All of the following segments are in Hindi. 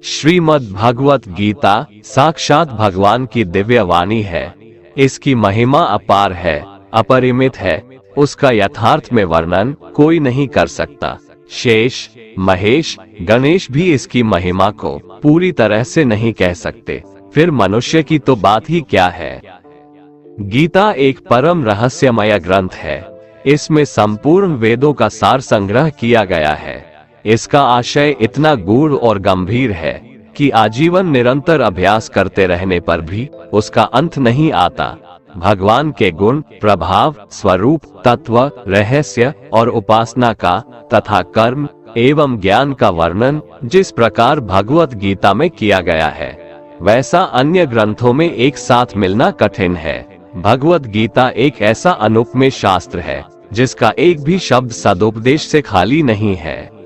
श्रीमद् भगवत गीता साक्षात भगवान की दिव्य वाणी है। इसकी महिमा अपार है, अपरिमित है। उसका यथार्थ में वर्णन कोई नहीं कर सकता। शेष, महेश, गणेश भी इसकी महिमा को पूरी तरह से नहीं कह सकते, फिर मनुष्य की तो बात ही क्या है। गीता एक परम रहस्यमय ग्रंथ है। इसमें संपूर्ण वेदों का सार संग्रह किया गया है। इसका आशय इतना गूढ़ और गंभीर है कि आजीवन निरंतर अभ्यास करते रहने पर भी उसका अंत नहीं आता। भगवान के गुण, प्रभाव, स्वरूप, तत्व, रहस्य और उपासना का तथा कर्म एवं ज्ञान का वर्णन जिस प्रकार भगवत गीता में किया गया है, वैसा अन्य ग्रंथों में एक साथ मिलना कठिन है। भगवत गीता एक ऐसा अनुपमेय शास्त्र है जिसका एक भी शब्द सदुपदेश से खाली नहीं है।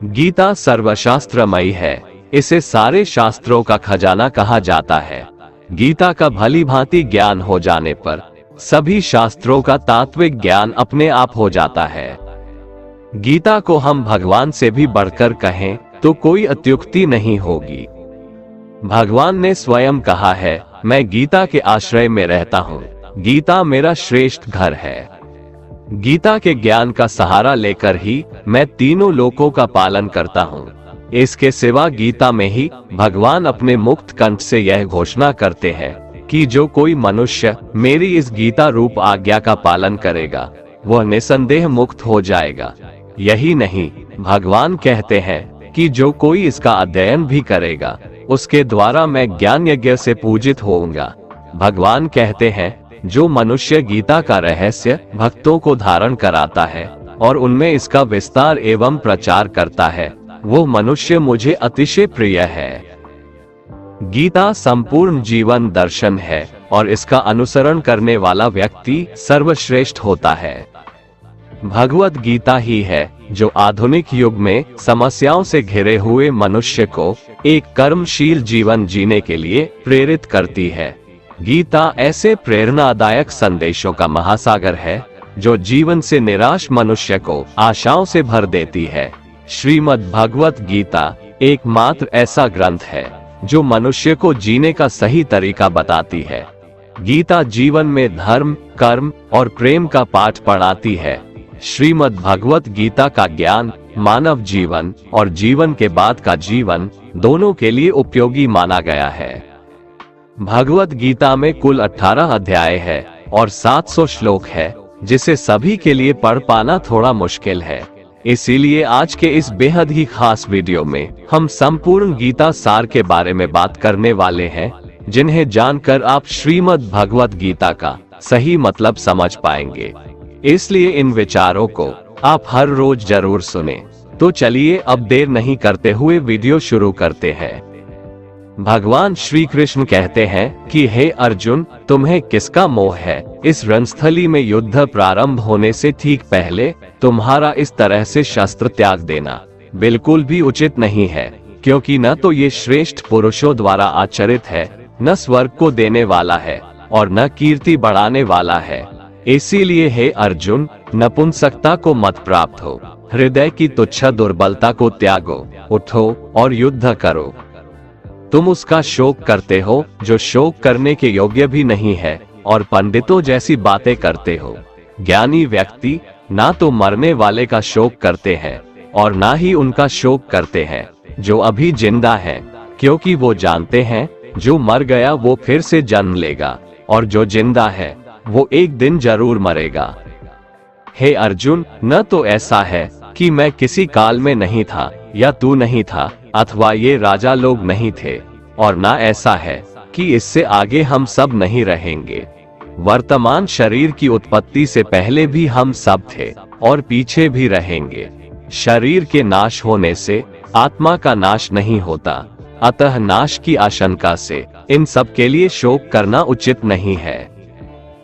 गीता सर्वशास्त्रमयी है। इसे सारे शास्त्रों का खजाना कहा जाता है। गीता का भली भांति ज्ञान हो जाने पर सभी शास्त्रों का तात्विक ज्ञान अपने आप हो जाता है। गीता को हम भगवान से भी बढ़कर कहें तो कोई अत्युक्ति नहीं होगी। भगवान ने स्वयं कहा है, मैं गीता के आश्रय में रहता हूँ। गीता मेरा श्रेष्ठ घर है। गीता के ज्ञान का सहारा लेकर ही मैं तीनों लोकों का पालन करता हूँ। इसके सिवा गीता में ही भगवान अपने मुक्त कंठ से यह घोषणा करते हैं कि जो कोई मनुष्य मेरी इस गीता रूप आज्ञा का पालन करेगा वह निसंदेह मुक्त हो जाएगा। यही नहीं, भगवान कहते हैं कि जो कोई इसका अध्ययन भी करेगा उसके द्वारा मैं ज्ञान यज्ञ से पूजित होऊंगा। भगवान कहते हैं, जो मनुष्य गीता का रहस्य भक्तों को धारण कराता है और उनमें इसका विस्तार एवं प्रचार करता है, वो मनुष्य मुझे अतिशय प्रिय है। गीता संपूर्ण जीवन दर्शन है और इसका अनुसरण करने वाला व्यक्ति सर्वश्रेष्ठ होता है। भगवत गीता ही है जो आधुनिक युग में समस्याओं से घिरे हुए मनुष्य को एक कर्मशील जीवन जीने के लिए प्रेरित करती है। गीता ऐसे प्रेरणादायक संदेशों का महासागर है जो जीवन से निराश मनुष्य को आशाओं से भर देती है। श्रीमद् भगवत गीता एकमात्र ऐसा ग्रंथ है जो मनुष्य को जीने का सही तरीका बताती है। गीता जीवन में धर्म, कर्म और प्रेम का पाठ पढ़ाती है। श्रीमद् भगवत गीता का ज्ञान मानव जीवन और जीवन के बाद का जीवन दोनों के लिए उपयोगी माना गया है। भगवत गीता में कुल 18 अध्याय है और 700 श्लोक है, जिसे सभी के लिए पढ़ पाना थोड़ा मुश्किल है। इसीलिए आज के इस बेहद ही खास वीडियो में हम संपूर्ण गीता सार के बारे में बात करने वाले हैं, जिन्हें जानकर आप श्रीमद् भगवत गीता का सही मतलब समझ पाएंगे। इसलिए इन विचारों को आप हर रोज जरूर सुने। तो चलिए अब देर नहीं करते हुए वीडियो शुरू करते हैं। भगवान श्री कृष्ण कहते हैं कि हे अर्जुन, तुम्हें किसका मोह है? इस रणस्थली में युद्ध प्रारंभ होने से ठीक पहले तुम्हारा इस तरह से शस्त्र त्याग देना बिल्कुल भी उचित नहीं है, क्योंकि न तो ये श्रेष्ठ पुरुषों द्वारा आचरित है, न स्वर्ग को देने वाला है और न कीर्ति बढ़ाने वाला है। इसीलिए हे अर्जुन, नपुंसकता को मत प्राप्त हो, हृदय की तुच्छ दुर्बलता को त्यागो, उठो और युद्ध करो। तुम उसका शोक करते हो जो शोक करने के योग्य भी नहीं है और पंडितों जैसी बातें करते हो। ज्ञानी व्यक्ति ना तो मरने वाले का शोक करते हैं और ना ही उनका शोक करते हैं जो अभी जिंदा है, क्योंकि वो जानते हैं जो मर गया वो फिर से जन्म लेगा और जो जिंदा है वो एक दिन जरूर मरेगा। हे अर्जुन, न तो ऐसा है कि मैं किसी काल में नहीं था या तू नहीं था अथवा ये राजा लोग नहीं थे, और ना ऐसा है कि इससे आगे हम सब नहीं रहेंगे। वर्तमान शरीर की उत्पत्ति से पहले भी हम सब थे और पीछे भी रहेंगे। शरीर के नाश होने से आत्मा का नाश नहीं होता, अतः नाश की आशंका से इन सब के लिए शोक करना उचित नहीं है।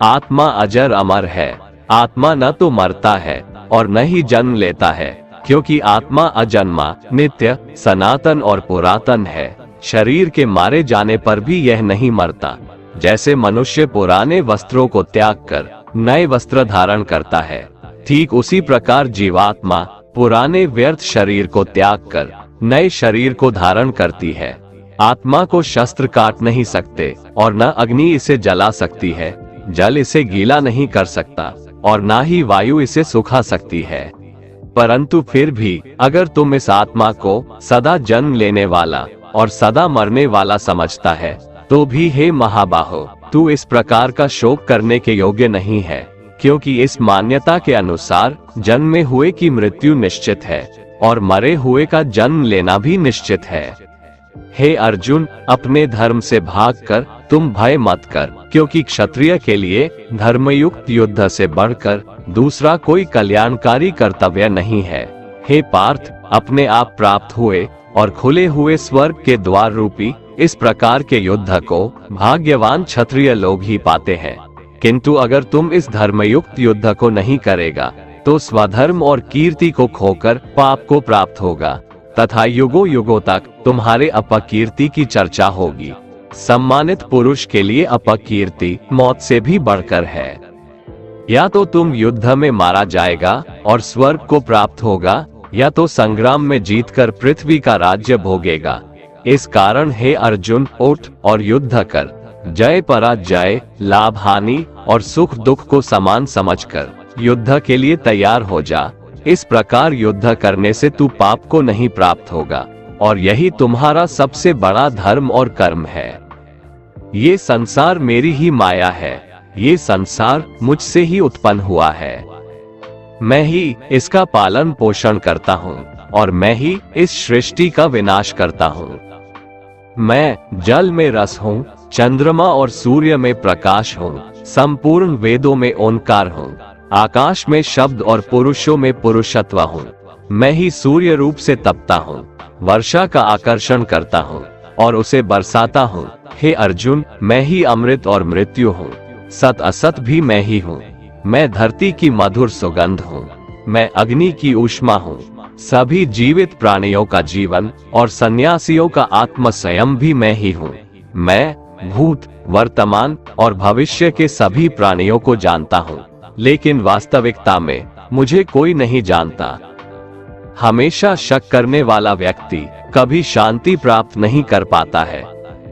आत्मा अजर अमर है। आत्मा न तो मरता है और न ही जन्म लेता है, क्योंकि आत्मा अजन्मा, नित्य, सनातन और पुरातन है। शरीर के मारे जाने पर भी यह नहीं मरता। जैसे मनुष्य पुराने वस्त्रों को त्याग कर नए वस्त्र धारण करता है, ठीक उसी प्रकार जीवात्मा पुराने व्यर्थ शरीर को त्याग कर नए शरीर को धारण करती है। आत्मा को शस्त्र काट नहीं सकते और न अग्नि इसे जला सकती है, जल इसे गीला नहीं कर सकता और ना ही वायु इसे सुखा सकती है। परंतु फिर भी अगर तुम इस आत्मा को सदा जन्म लेने वाला और सदा मरने वाला समझता है, तो भी हे महाबाहो, तू इस प्रकार का शोक करने के योग्य नहीं है, क्योंकि इस मान्यता के अनुसार जन्मे हुए की मृत्यु निश्चित है और मरे हुए का जन्म लेना भी निश्चित है। हे अर्जुन, अपने धर्म से भागकर तुम भय मत कर, क्योंकि क्षत्रिय के लिए धर्मयुक्त युद्ध से बढ़कर दूसरा कोई कल्याणकारी कर्तव्य नहीं है। हे पार्थ, अपने आप प्राप्त हुए और खुले हुए स्वर्ग के द्वार रूपी इस प्रकार के युद्ध को भाग्यवान क्षत्रिय लोग ही पाते हैं। किंतु अगर तुम इस धर्मयुक्त युद्ध को नहीं करेगा, तो स्वधर्म और कीर्ति को खोकर पाप को प्राप्त होगा तथा युगों युगों तक तुम्हारे अपकीर्ति की चर्चा होगी। सम्मानित पुरुष के लिए अपकीर्ति मौत से भी बढ़कर है। या तो तुम युद्ध में मारा जाएगा और स्वर्ग को प्राप्त होगा, या तो संग्राम में जीतकर पृथ्वी का राज्य भोगेगा। इस कारण हे अर्जुन, उठ और युद्ध कर। जय पराजय, लाभ हानि और सुख दुख को समान समझकर युद्ध के लिए तैयार हो जा। इस प्रकार युद्ध करने से तू पाप को नहीं प्राप्त होगा और यही तुम्हारा सबसे बड़ा धर्म और कर्म है। ये संसार मेरी ही माया है, ये संसार मुझसे ही उत्पन्न हुआ है। मैं ही इसका पालन पोषण करता हूँ और मैं ही इस सृष्टि का विनाश करता हूँ। मैं जल में रस हूँ, चंद्रमा और सूर्य में प्रकाश हूँ, संपूर्ण वेदों में ओंकार हूँ, आकाश में शब्द और पुरुषों में पुरुषत्व हूँ। मैं ही सूर्य रूप से तपता हूँ, वर्षा का आकर्षण करता हूँ और उसे बरसाता हूँ। हे अर्जुन, मैं ही अमृत और मृत्यु हूँ, सत असत भी मैं ही हूँ। मैं धरती की मधुर सुगंध हूँ, मैं अग्नि की ऊष्मा हूँ, सभी जीवित प्राणियों का जीवन और सन्यासियों का आत्म स्वयं भी मैं ही हूँ। मैं भूत, वर्तमान और भविष्य के सभी प्राणियों को जानता हूँ, लेकिन वास्तविकता में मुझे कोई नहीं जानता। हमेशा शक करने वाला व्यक्ति कभी शांति प्राप्त नहीं कर पाता है।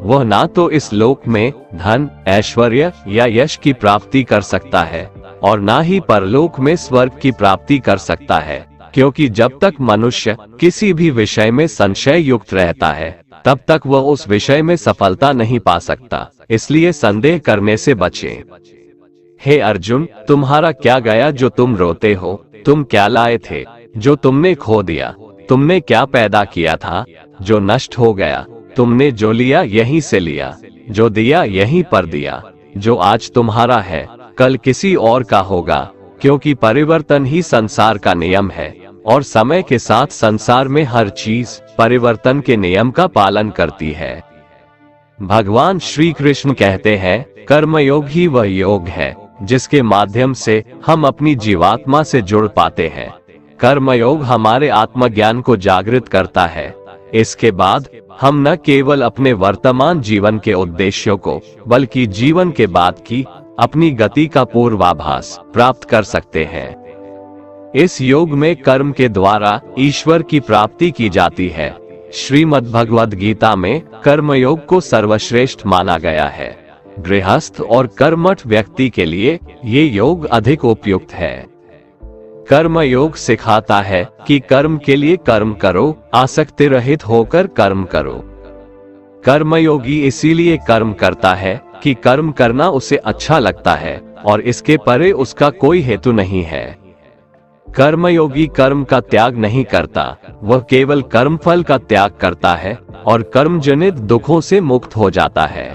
वह ना तो इस लोक में धन, ऐश्वर्य या यश की प्राप्ति कर सकता है और ना ही परलोक में स्वर्ग की प्राप्ति कर सकता है, क्योंकि जब तक मनुष्य किसी भी विषय में संशय युक्त रहता है, तब तक वह उस विषय में सफलता नहीं पा सकता। इसलिए संदेह करने से बचें। हे अर्जुन, तुम्हारा क्या गया जो तुम रोते हो? तुम क्या लाए थे जो तुमने खो दिया? तुमने क्या पैदा किया था जो नष्ट हो गया? तुमने जो लिया यहीं से लिया, जो दिया यहीं पर दिया। जो आज तुम्हारा है कल किसी और का होगा, क्योंकि परिवर्तन ही संसार का नियम है और समय के साथ संसार में हर चीज परिवर्तन के नियम का पालन करती है। भगवान श्री कृष्ण कहते हैं, कर्मयोग ही वह योग है जिसके माध्यम से हम अपनी जीवात्मा से जुड़ पाते हैं। कर्मयोग हमारे आत्मज्ञान को जागृत करता है। इसके बाद हम न केवल अपने वर्तमान जीवन के उद्देश्यों को, बल्कि जीवन के बाद की अपनी गति का पूर्वाभास प्राप्त कर सकते हैं। इस योग में कर्म के द्वारा ईश्वर की प्राप्ति की जाती है। श्रीमद् भगवद गीता में कर्मयोग को सर्वश्रेष्ठ माना गया है। गृहस्थ और कर्मठ व्यक्ति के लिए ये योग अधिक उपयुक्त है। कर्म योग सिखाता है कि कर्म के लिए कर्म करो, आसक्ति रहित होकर कर्म करो। कर्मयोगी इसीलिए कर्म करता है कि कर्म करना उसे अच्छा लगता है और इसके परे उसका कोई हेतु नहीं है। कर्मयोगी कर्म का त्याग नहीं करता, वह केवल कर्मफल का त्याग करता है और कर्मजनित दुखों से मुक्त हो जाता है।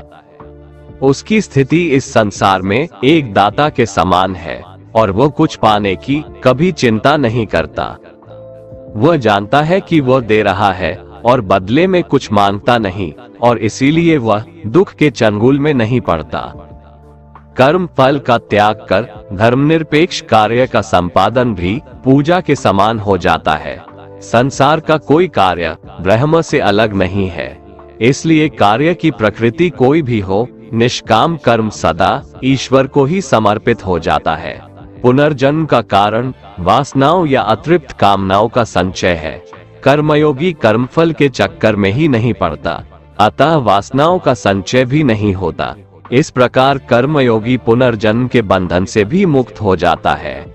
उसकी स्थिति इस संसार में एक दाता के समान है और वह कुछ पाने की कभी चिंता नहीं करता। वह जानता है कि वह दे रहा है और बदले में कुछ मांगता नहीं, और इसीलिए वह दुख के चंगुल में नहीं पड़ता। कर्म फल का त्याग कर धर्मनिरपेक्ष कार्य का संपादन भी पूजा के समान हो जाता है। संसार का कोई कार्य ब्रह्म से अलग नहीं है, इसलिए कार्य की प्रकृति कोई भी हो, निष्काम कर्म सदा ईश्वर को ही समर्पित हो जाता है। पुनर्जन्म का कारण वासनाओं या अतृप्त कामनाओं का संचय है। कर्मयोगी कर्मफल के चक्कर में ही नहीं पड़ता, अतः वासनाओं का संचय भी नहीं होता। इस प्रकार कर्मयोगी पुनर्जन्म के बंधन से भी मुक्त हो जाता है।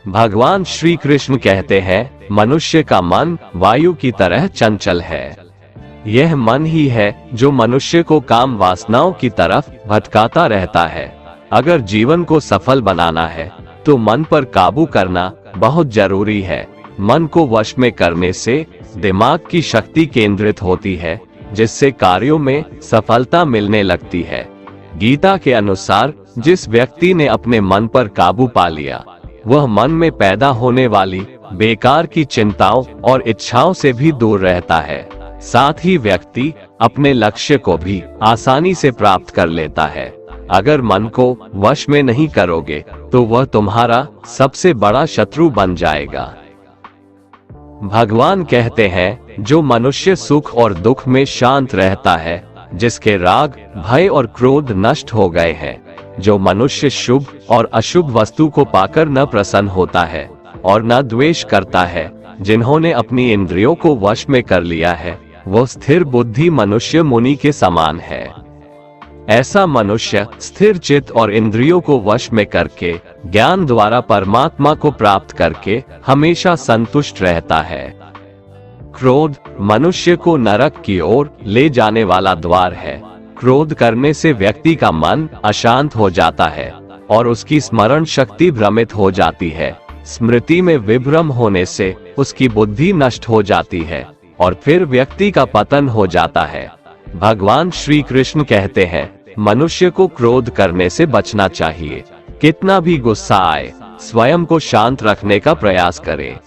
भगवान श्री कृष्ण कहते हैं, मनुष्य का मन वायु की तरह चंचल है। यह मन ही है जो मनुष्य को काम वासनाओं की तरफ भटकाता रहता है। अगर जीवन को सफल बनाना है तो मन पर काबू करना बहुत जरूरी है। मन को वश में करने से दिमाग की शक्ति केंद्रित होती है, जिससे कार्यों में सफलता मिलने लगती है। गीता के अनुसार जिस व्यक्ति ने अपने मन पर काबू पा लिया, वह मन में पैदा होने वाली बेकार की चिंताओं और इच्छाओं से भी दूर रहता है। साथ ही व्यक्ति अपने लक्ष्य को भी आसानी से प्राप्त कर लेता है। अगर मन को वश में नहीं करोगे तो वह तुम्हारा सबसे बड़ा शत्रु बन जाएगा। भगवान कहते हैं, जो मनुष्य सुख और दुख में शांत रहता है, जिसके राग, भय और क्रोध नष्ट हो गए हैं, जो मनुष्य शुभ और अशुभ वस्तु को पाकर न प्रसन्न होता है और न द्वेष करता है, जिन्होंने अपनी इंद्रियों को वश में कर लिया है, वो स्थिर बुद्धि मनुष्य मुनि के समान है। ऐसा मनुष्य स्थिर चित्त और इंद्रियों को वश में करके ज्ञान द्वारा परमात्मा को प्राप्त करके हमेशा संतुष्ट रहता है। क्रोध मनुष्य को नरक की ओर ले जाने वाला द्वार है। क्रोध करने से व्यक्ति का मन अशांत हो जाता है और उसकी स्मरण शक्ति भ्रमित हो जाती है। स्मृति में विभ्रम होने से उसकी बुद्धि नष्ट हो जाती है और फिर व्यक्ति का पतन हो जाता है। भगवान श्री कृष्ण कहते हैं, मनुष्य को क्रोध करने से बचना चाहिए। कितना भी गुस्सा आए, स्वयं को शांत रखने का प्रयास करें।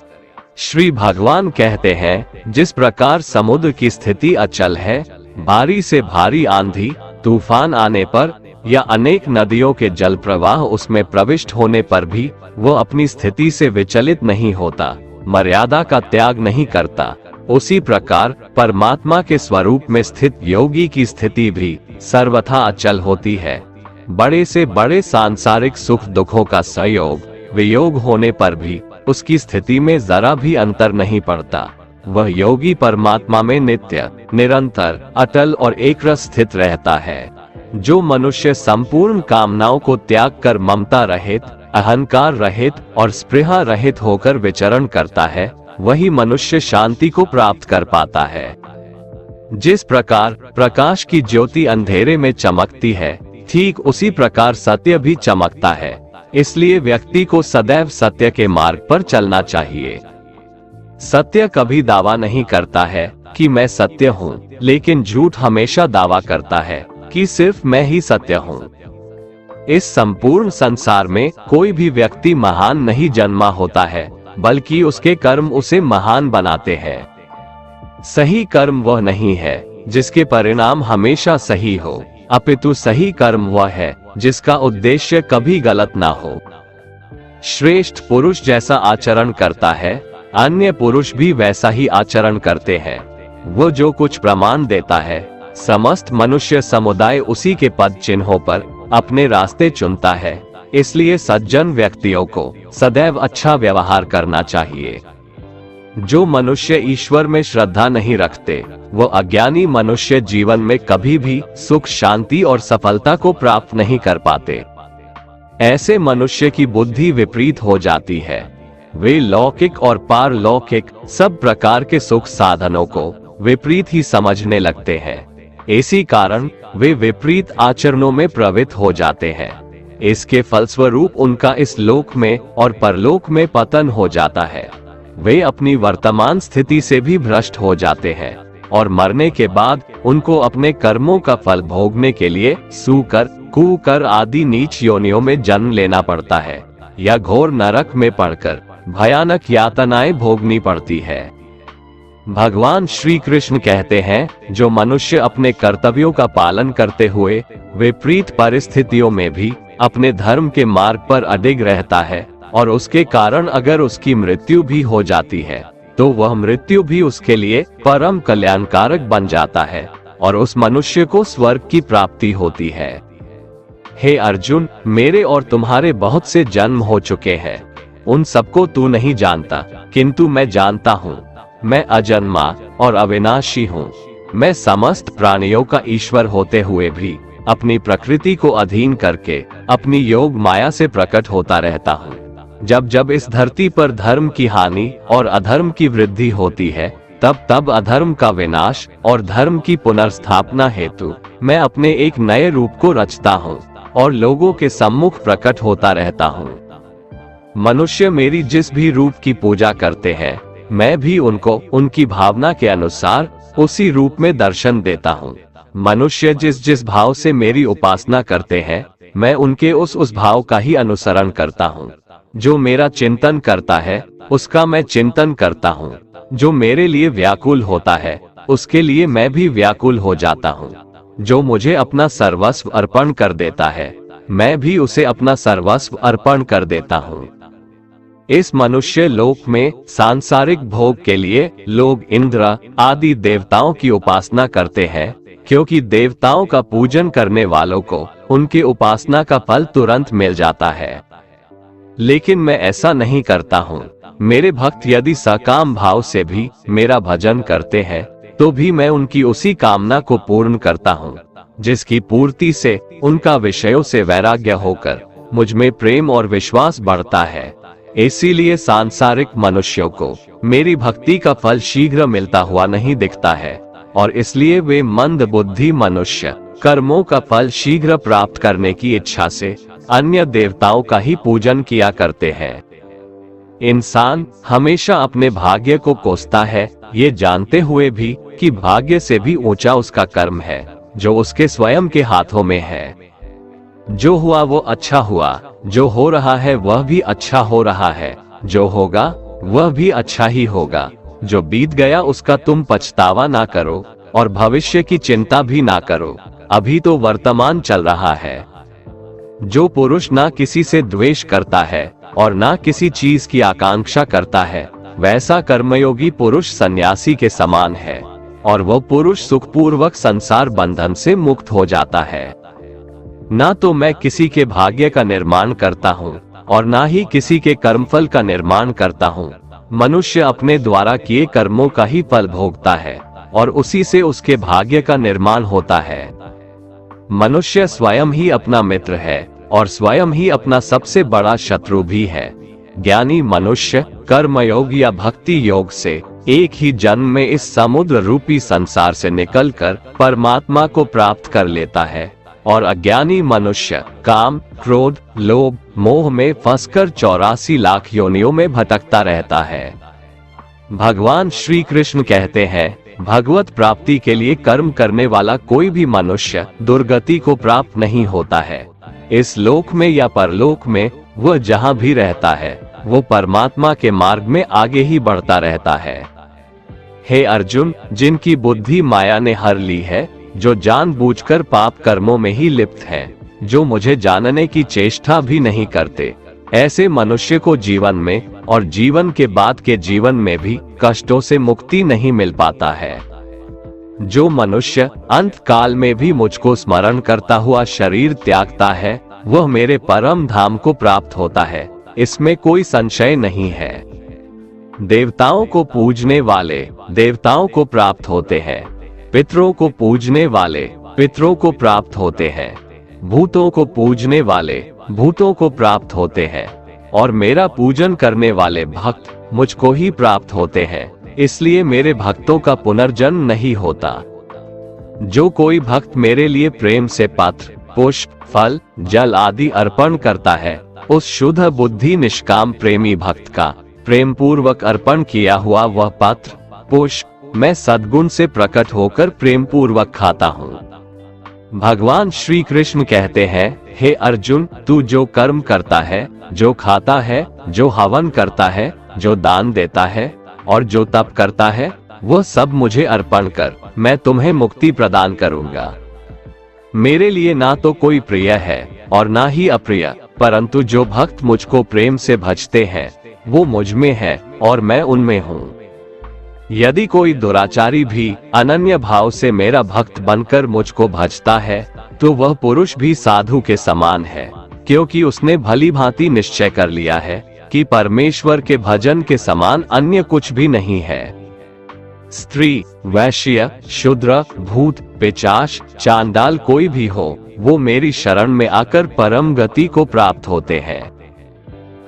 श्री भगवान कहते हैं, जिस प्रकार समुद्र की स्थिति अचल है, भारी से भारी आंधी तूफान आने पर या अनेक नदियों के जल प्रवाह उसमें प्रविष्ट होने पर भी वह अपनी स्थिति से विचलित नहीं होता, मर्यादा का त्याग नहीं करता, उसी प्रकार परमात्मा के स्वरूप में स्थित योगी की स्थिति भी सर्वथा अचल होती है। बड़े से बड़े सांसारिक सुख दुखों का संयोग वियोग होने पर भी उसकी स्थिति में जरा भी अंतर नहीं पड़ता। वह योगी परमात्मा में नित्य, निरंतर, अटल और एकरस स्थित रहता है। जो मनुष्य संपूर्ण कामनाओं को त्याग कर ममता रहित, अहंकार रहित और स्पृहा रहित होकर विचरण करता है, वही मनुष्य शांति को प्राप्त कर पाता है। जिस प्रकार प्रकाश की ज्योति अंधेरे में चमकती है, ठीक उसी प्रकार सत्य भी चमकता है। इसलिए व्यक्ति को सदैव सत्य के मार्ग पर चलना चाहिए। सत्य कभी दावा नहीं करता है कि मैं सत्य हूँ, लेकिन झूठ हमेशा दावा करता है कि सिर्फ मैं ही सत्य हूँ। इस संपूर्ण संसार में कोई भी व्यक्ति महान नहीं जन्मा होता है, बल्कि उसके कर्म उसे महान बनाते हैं। सही कर्म वह नहीं है जिसके परिणाम हमेशा सही हो, अपितु सही कर्म वह है जिसका उद्देश्य कभी गलत ना हो। श्रेष्ठ पुरुष जैसा आचरण करता है, अन्य पुरुष भी वैसा ही आचरण करते हैं। वो जो कुछ प्रमाण देता है, समस्त मनुष्य समुदाय उसी के पद चिन्हों पर अपने रास्ते चुनता है। इसलिए सज्जन व्यक्तियों को सदैव अच्छा व्यवहार करना चाहिए। जो मनुष्य ईश्वर में श्रद्धा नहीं रखते, वो अज्ञानी मनुष्य जीवन में कभी भी सुख, शांति और सफलता को प्राप्त नहीं कर पाते। ऐसे मनुष्य की बुद्धि विपरीत हो जाती है। वे लौकिक और पारलौकिक सब प्रकार के सुख साधनों को विपरीत ही समझने लगते हैं। इसी कारण वे विपरीत आचरणों में प्रवृत्त हो जाते हैं। इसके फलस्वरूप उनका इस लोक में और परलोक में पतन हो जाता है। वे अपनी वर्तमान स्थिति से भी भ्रष्ट हो जाते हैं और मरने के बाद उनको अपने कर्मों का फल भोगने के लिए सूकर, कुकर आदि नीच योनियों में जन्म लेना पड़ता है या घोर नरक में पड़कर भयानक यातनाएं भोगनी पड़ती है। भगवान श्री कृष्ण कहते हैं, जो मनुष्य अपने कर्तव्यों का पालन करते हुए विपरीत परिस्थितियों में भी अपने धर्म के मार्ग पर अडिग रहता है और उसके कारण अगर उसकी मृत्यु भी हो जाती है, तो वह मृत्यु भी उसके लिए परम कल्याणकारक बन जाता है और उस मनुष्य को स्वर्ग की प्राप्ति होती है। हे अर्जुन, मेरे और तुम्हारे बहुत से जन्म हो चुके हैं। उन सबको तू नहीं जानता, किंतु मैं जानता हूँ। मैं अजन्मा और अविनाशी हूँ। मैं समस्त प्राणियों का ईश्वर होते हुए भी अपनी प्रकृति को अधीन करके अपनी योग माया से प्रकट होता रहता हूँ। जब जब इस धरती पर धर्म की हानि और अधर्म की वृद्धि होती है, तब तब अधर्म का विनाश और धर्म की पुनर्स्थापना हेतु मैं अपने एक नए रूप को रचता हूँ और लोगों के सम्मुख प्रकट होता रहता हूँ। मनुष्य मेरी जिस भी रूप की पूजा करते हैं, मैं भी उनको उनकी भावना के अनुसार उसी रूप में दर्शन देता हूँ। मनुष्य जिस जिस भाव से मेरी उपासना करते हैं, मैं उनके उस भाव का ही अनुसरण करता हूँ। जो मेरा चिंतन करता है, उसका मैं चिंतन करता हूँ। जो मेरे लिए व्याकुल होता है, उसके लिए मैं भी व्याकुल हो जाता हूँ। जो मुझे अपना सर्वस्व अर्पण कर देता है, मैं भी उसे अपना सर्वस्व अर्पण कर देता हूँ। इस मनुष्य लोक में सांसारिक भोग के लिए लोग इंद्र आदि देवताओं की उपासना करते हैं, क्योंकि देवताओं का पूजन करने वालों को उनकी उपासना का फल तुरंत मिल जाता है। लेकिन मैं ऐसा नहीं करता हूँ। मेरे भक्त यदि सकाम भाव से भी मेरा भजन करते हैं, तो भी मैं उनकी उसी कामना को पूर्ण करता हूँ, जिसकी पूर्ति से उनका विषयों से वैराग्य होकर मुझ में प्रेम और विश्वास बढ़ता है। इसीलिए सांसारिक मनुष्यों को मेरी भक्ति का फल शीघ्र मिलता हुआ नहीं दिखता है, और इसलिए वे मंद बुद्धि मनुष्य कर्मों का फल शीघ्र प्राप्त करने की इच्छा से अन्य देवताओं का ही पूजन किया करते हैं। इंसान हमेशा अपने भाग्य को कोसता है, ये जानते हुए भी कि भाग्य से भी ऊंचा उसका कर्म है, जो उसके स्वयं के हाथों में है। जो हुआ वो अच्छा हुआ, जो हो रहा है वह भी अच्छा हो रहा है, जो होगा वह भी अच्छा ही होगा। जो बीत गया उसका तुम पछतावा ना करो और भविष्य की चिंता भी ना करो, अभी तो वर्तमान चल रहा है। जो पुरुष ना किसी से द्वेष करता है और ना किसी चीज की आकांक्षा करता है, वैसा कर्मयोगी पुरुष सन्यासी के समान है, और वह पुरुष सुखपूर्वक संसार बंधन से मुक्त हो जाता है। ना तो मैं किसी के भाग्य का निर्माण करता हूँ और ना ही किसी के कर्मफल का निर्माण करता हूँ। मनुष्य अपने द्वारा किए कर्मों का ही फल भोगता है और उसी से उसके भाग्य का निर्माण होता है। मनुष्य स्वयं ही अपना मित्र है और स्वयं ही अपना सबसे बड़ा शत्रु भी है। ज्ञानी मनुष्य कर्मयोग या भक्ति योग से एक ही जन्म में इस समुद्र रूपी संसार से निकलकर परमात्मा को प्राप्त कर लेता है, और अज्ञानी मनुष्य काम, क्रोध, लोभ, मोह में फंसकर 84 लाख योनियों में भटकता रहता है। भगवान श्री कृष्ण कहते हैं, भगवत प्राप्ति के लिए कर्म करने वाला कोई भी मनुष्य दुर्गति को प्राप्त नहीं होता है। इस लोक में या परलोक में वह जहाँ भी रहता है, वो परमात्मा के मार्ग में आगे ही बढ़ता रहता है। हे अर्जुन, जिनकी बुद्धि माया ने हर ली है, जो जानबूझकर पाप कर्मों में ही लिप्त हैं, जो मुझे जानने की चेष्टा भी नहीं करते, ऐसे मनुष्य को जीवन में और जीवन के बाद के जीवन में भी कष्टों से मुक्ति नहीं मिल पाता है। जो मनुष्य अंत काल में भी मुझको स्मरण करता हुआ शरीर त्यागता है, वह मेरे परम धाम को प्राप्त होता है, इसमें कोई संशय नहीं है। देवताओं को पूजने वाले देवताओं को प्राप्त होते हैं, पितरों को पूजने वाले पितरों को प्राप्त होते हैं, भूतों को पूजने वाले भूतों को प्राप्त होते हैं, और मेरा पूजन करने वाले भक्त मुझको ही प्राप्त होते हैं। इसलिए मेरे भक्तों का पुनर्जन्म नहीं होता। जो कोई भक्त मेरे लिए प्रेम से पत्र, पुष्प, फल, जल आदि अर्पण करता है, उस शुद्ध बुद्धि निष्काम प्रेमी भक्त का प्रेम पूर्वक अर्पण किया हुआ वह पत्र, पुष्प मैं सद्गुण से प्रकट होकर प्रेम पूर्वक खाता हूँ। भगवान श्री कृष्ण कहते हैं, हे अर्जुन, तू जो कर्म करता है, जो खाता है, जो हवन करता है, जो दान देता है और जो तप करता है, वह सब मुझे अर्पण कर, मैं तुम्हें मुक्ति प्रदान करूंगा। मेरे लिए ना तो कोई प्रिय है और ना ही अप्रिय, परंतु जो भक्त मुझको प्रेम से भजते हैं, वो मुझ में है और मैं उनमें हूँ। यदि कोई दुराचारी भी अनन्य भाव से मेरा भक्त बनकर मुझको भजता है, तो वह पुरुष भी साधु के समान है, क्योंकि उसने भली भांति निश्चय कर लिया है कि परमेश्वर के भजन के समान अन्य कुछ भी नहीं है। स्त्री, वैश्य, शूद्र, भूत, पिशाच, चांडाल कोई भी हो, वो मेरी शरण में आकर परम गति को प्राप्त होते हैं।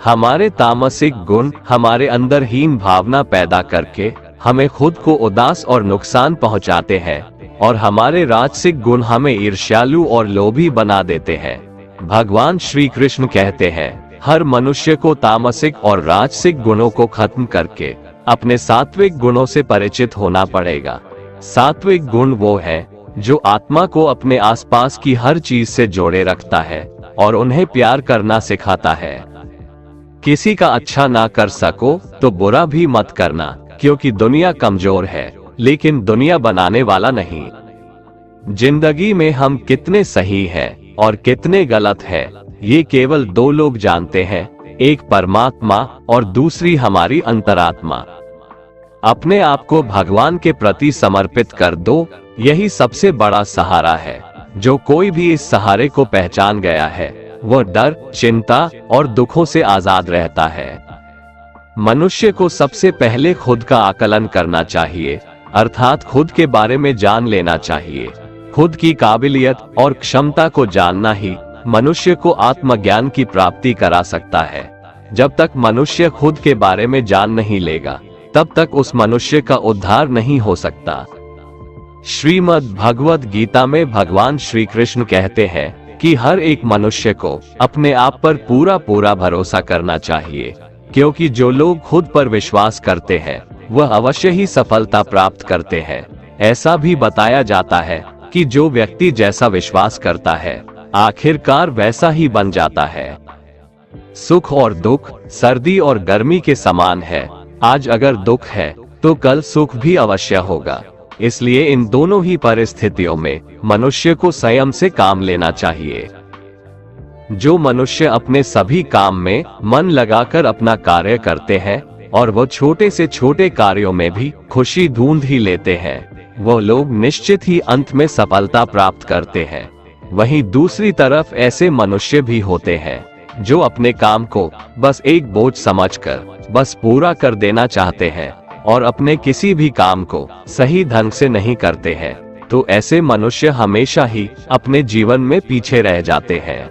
हमारे तामसिक गुण हमारे अंदर हीन भावना पैदा करके हमें खुद को उदास और नुकसान पहुंचाते हैं, और हमारे राजसिक गुण हमें ईर्ष्यालु और लोभी बना देते हैं। भगवान श्री कृष्ण कहते हैं, हर मनुष्य को तामसिक और राजसिक गुणों को खत्म करके अपने सात्विक गुणों से परिचित होना पड़ेगा। सात्विक गुण वो है जो आत्मा को अपने आसपास की हर चीज से जोड़े रखता है और उन्हें प्यार करना सिखाता है। किसी का अच्छा ना कर सको तो बुरा भी मत करना, क्योंकि दुनिया कमजोर है लेकिन दुनिया बनाने वाला नहीं। जिंदगी में हम कितने सही हैं और कितने गलत हैं, ये केवल दो लोग जानते हैं, एक परमात्मा और दूसरी हमारी अंतरात्मा। अपने आप को भगवान के प्रति समर्पित कर दो, यही सबसे बड़ा सहारा है। जो कोई भी इस सहारे को पहचान गया है वह डर, चिंता और दुखों से आजाद रहता है। मनुष्य को सबसे पहले खुद का आकलन करना चाहिए, अर्थात खुद के बारे में जान लेना चाहिए। खुद की काबिलियत और क्षमता को जानना ही मनुष्य को आत्मज्ञान की प्राप्ति करा सकता है। जब तक मनुष्य खुद के बारे में जान नहीं लेगा, तब तक उस मनुष्य का उद्धार नहीं हो सकता। श्रीमद् भगवद गीता में भगवान श्री कृष्ण कहते हैं कि हर एक मनुष्य को अपने आप पर पूरा पूरा भरोसा करना चाहिए, क्योंकि जो लोग खुद पर विश्वास करते हैं वह अवश्य ही सफलता प्राप्त करते हैं। ऐसा भी बताया जाता है कि जो व्यक्ति जैसा विश्वास करता है आखिरकार वैसा ही बन जाता है। सुख और दुख सर्दी और गर्मी के समान है। आज अगर दुख है तो कल सुख भी अवश्य होगा। इसलिए इन दोनों ही परिस्थितियों में मनुष्य को संयम से काम लेना चाहिए। जो मनुष्य अपने सभी काम में मन लगाकर अपना कार्य करते हैं और वो छोटे से छोटे कार्यों में भी खुशी ढूंढ ही लेते हैं, वो लोग निश्चित ही अंत में सफलता प्राप्त करते हैं। वहीं दूसरी तरफ ऐसे मनुष्य भी होते हैं जो अपने काम को बस एक बोझ समझकर बस पूरा कर देना चाहते हैं और अपने किसी भी काम को सही ढंग से नहीं करते हैं। तो ऐसे मनुष्य हमेशा ही अपने जीवन में पीछे रह जाते हैं।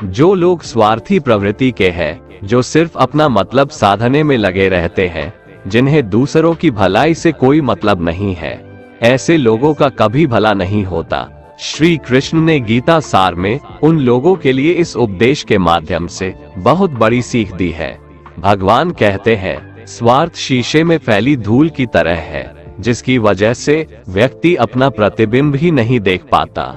जो लोग स्वार्थी प्रवृत्ति के हैं, जो सिर्फ अपना मतलब साधने में लगे रहते हैं, जिन्हें दूसरों की भलाई से कोई मतलब नहीं है, ऐसे लोगों का कभी भला नहीं होता। श्री कृष्ण ने गीता सार में उन लोगों के लिए इस उपदेश के माध्यम से बहुत बड़ी सीख दी है। भगवान कहते हैं, स्वार्थ शीशे में फैली धूल की तरह है, जिसकी वजह से व्यक्ति अपना प्रतिबिंब ही नहीं देख पाता।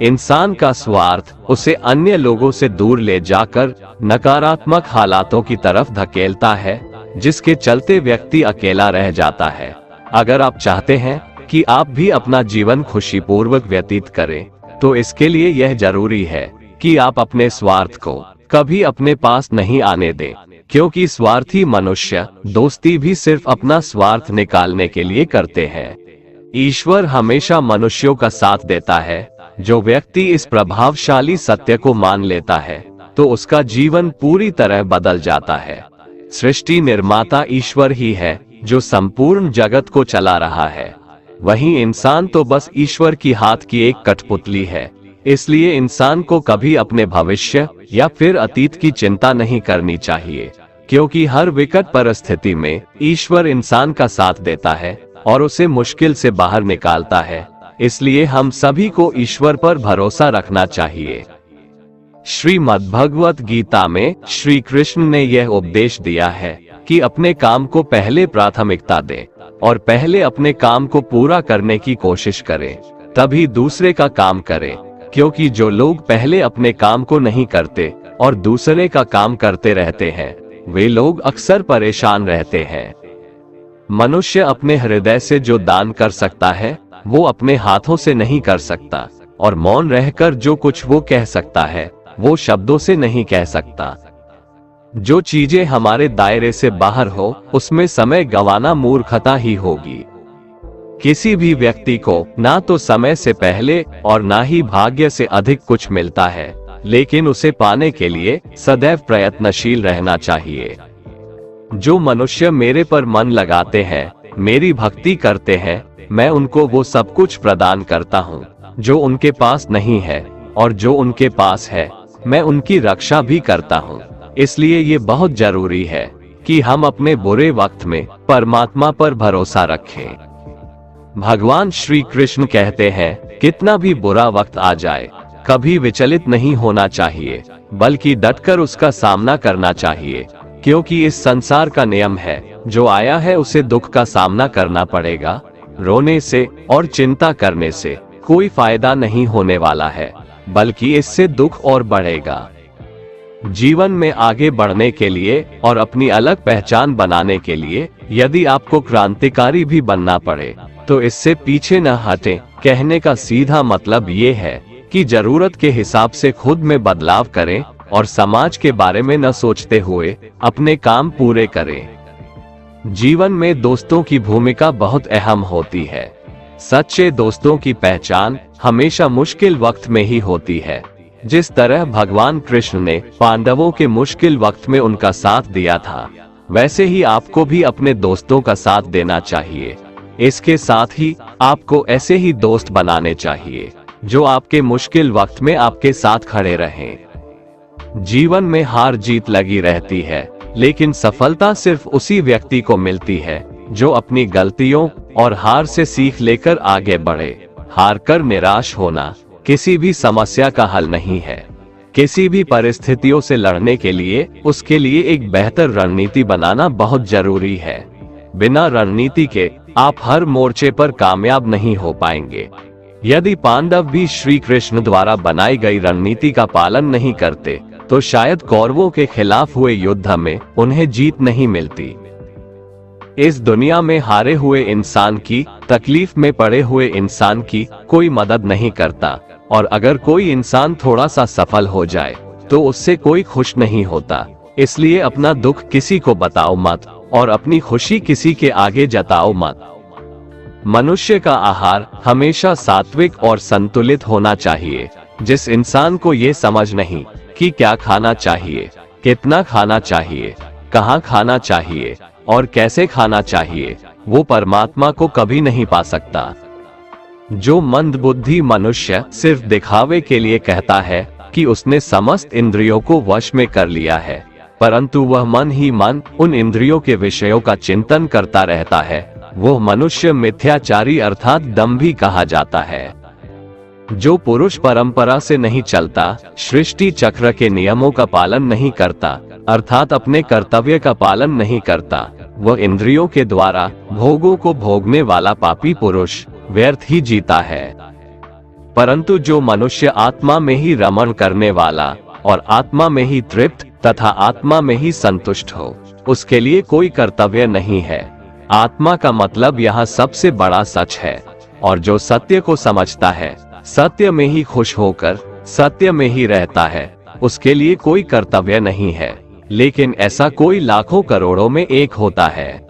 इंसान का स्वार्थ उसे अन्य लोगों से दूर ले जाकर नकारात्मक हालातों की तरफ धकेलता है, जिसके चलते व्यक्ति अकेला रह जाता है। अगर आप चाहते हैं कि आप भी अपना जीवन खुशीपूर्वक व्यतीत करें, तो इसके लिए यह जरूरी है कि आप अपने स्वार्थ को कभी अपने पास नहीं आने दें, क्योंकि स्वार्थी मनुष्य दोस्ती भी सिर्फ अपना स्वार्थ निकालने के लिए करते हैं। ईश्वर हमेशा मनुष्यों का साथ देता है। जो व्यक्ति इस प्रभावशाली सत्य को मान लेता है तो उसका जीवन पूरी तरह बदल जाता है। सृष्टि निर्माता ईश्वर ही है जो संपूर्ण जगत को चला रहा है। वहीं इंसान तो बस ईश्वर की हाथ की एक कठपुतली है। इसलिए इंसान को कभी अपने भविष्य या फिर अतीत की चिंता नहीं करनी चाहिए, क्योंकि हर विकट परिस्थिति में ईश्वर इंसान का साथ देता है और उसे मुश्किल से बाहर निकालता है। इसलिए हम सभी को ईश्वर पर भरोसा रखना चाहिए। श्रीमद् भगवत गीता में श्री कृष्ण ने यह उपदेश दिया है कि अपने काम को पहले प्राथमिकता दें और पहले अपने काम को पूरा करने की कोशिश करें, तभी दूसरे का काम करें। क्योंकि जो लोग पहले अपने काम को नहीं करते और दूसरे का काम करते रहते हैं, वे लोग अक्सर परेशान रहते हैं। मनुष्य अपने हृदय से जो दान कर सकता है वो अपने हाथों से नहीं कर सकता, और मौन रहकर जो कुछ वो कह सकता है वो शब्दों से नहीं कह सकता। जो चीजें हमारे दायरे से बाहर हो उसमें समय गंवाना मूर्खता ही होगी। किसी भी व्यक्ति को ना तो समय से पहले और ना ही भाग्य से अधिक कुछ मिलता है, लेकिन उसे पाने के लिए सदैव प्रयत्नशील रहना चाहिए। जो मनुष्य मेरे पर मन लगाते हैं मेरी भक्ति करते हैं, मैं उनको वो सब कुछ प्रदान करता हूँ जो उनके पास नहीं है, और जो उनके पास है मैं उनकी रक्षा भी करता हूँ। इसलिए ये बहुत जरूरी है कि हम अपने बुरे वक्त में परमात्मा पर भरोसा रखें। भगवान श्री कृष्ण कहते हैं, कितना भी बुरा वक्त आ जाए कभी विचलित नहीं होना चाहिए, बल्कि डटकर उसका सामना करना चाहिए, क्योंकि इस संसार का नियम है, जो आया है उसे दुख का सामना करना पड़ेगा। रोने से और चिंता करने से कोई फायदा नहीं होने वाला है, बल्कि इससे दुख और बढ़ेगा। जीवन में आगे बढ़ने के लिए और अपनी अलग पहचान बनाने के लिए यदि आपको क्रांतिकारी भी बनना पड़े तो इससे पीछे न हटें। कहने का सीधा मतलब ये है कि जरूरत के हिसाब से खुद में बदलाव करें और समाज के बारे में न सोचते हुए अपने काम पूरे करें। जीवन में दोस्तों की भूमिका बहुत अहम होती है। सच्चे दोस्तों की पहचान हमेशा मुश्किल वक्त में ही होती है। जिस तरह भगवान कृष्ण ने पांडवों के मुश्किल वक्त में उनका साथ दिया था, वैसे ही आपको भी अपने दोस्तों का साथ देना चाहिए। इसके साथ ही आपको ऐसे ही दोस्त बनाने चाहिए जो आपके मुश्किल वक्त में आपके साथ खड़े रहें। जीवन में हार जीत लगी रहती है, लेकिन सफलता सिर्फ उसी व्यक्ति को मिलती है जो अपनी गलतियों और हार से सीख लेकर आगे बढ़े। हार कर निराश होना किसी भी समस्या का हल नहीं है। किसी भी परिस्थितियों से लड़ने के लिए उसके लिए एक बेहतर रणनीति बनाना बहुत जरूरी है। बिना रणनीति के आप हर मोर्चे पर कामयाब नहीं हो पाएंगे। यदि पांडव भी श्री कृष्ण द्वारा बनाई गई रणनीति का पालन नहीं करते तो शायद कौरवों के खिलाफ हुए युद्ध में उन्हें जीत नहीं मिलती। इस दुनिया में हारे हुए इंसान की, तकलीफ में पड़े हुए इंसान की कोई मदद नहीं करता, और अगर कोई इंसान थोड़ा सा सफल हो जाए तो उससे कोई खुश नहीं होता। इसलिए अपना दुख किसी को बताओ मत और अपनी खुशी किसी के आगे जताओ मत। मनुष्य का आहार हमेशा सात्विक और संतुलित होना चाहिए। जिस इंसान को ये समझ नहीं कि क्या खाना चाहिए, कितना खाना चाहिए, कहाँ खाना चाहिए और कैसे खाना चाहिए, वो परमात्मा को कभी नहीं पा सकता। जो मंदबुद्धि मनुष्य सिर्फ दिखावे के लिए कहता है कि उसने समस्त इंद्रियों को वश में कर लिया है, परंतु वह मन ही मन उन इंद्रियों के विषयों का चिंतन करता रहता है, वो मनुष्य मिथ्याचारी अर्थात दंभी कहा जाता है। जो पुरुष परंपरा से नहीं चलता, सृष्टि चक्र के नियमों का पालन नहीं करता, अर्थात अपने कर्तव्य का पालन नहीं करता, वह इंद्रियों के द्वारा भोगों को भोगने वाला पापी पुरुष व्यर्थ ही जीता है। परंतु जो मनुष्य आत्मा में ही रमण करने वाला और आत्मा में ही तृप्त तथा आत्मा में ही संतुष्ट हो, उसके लिए कोई कर्तव्य नहीं है। आत्मा का मतलब यहाँ सबसे बड़ा सच है, और जो सत्य को समझता है, सत्य में ही खुश होकर सत्य में ही रहता है, उसके लिए कोई कर्तव्य नहीं है। लेकिन ऐसा कोई लाखों करोड़ों में एक होता है।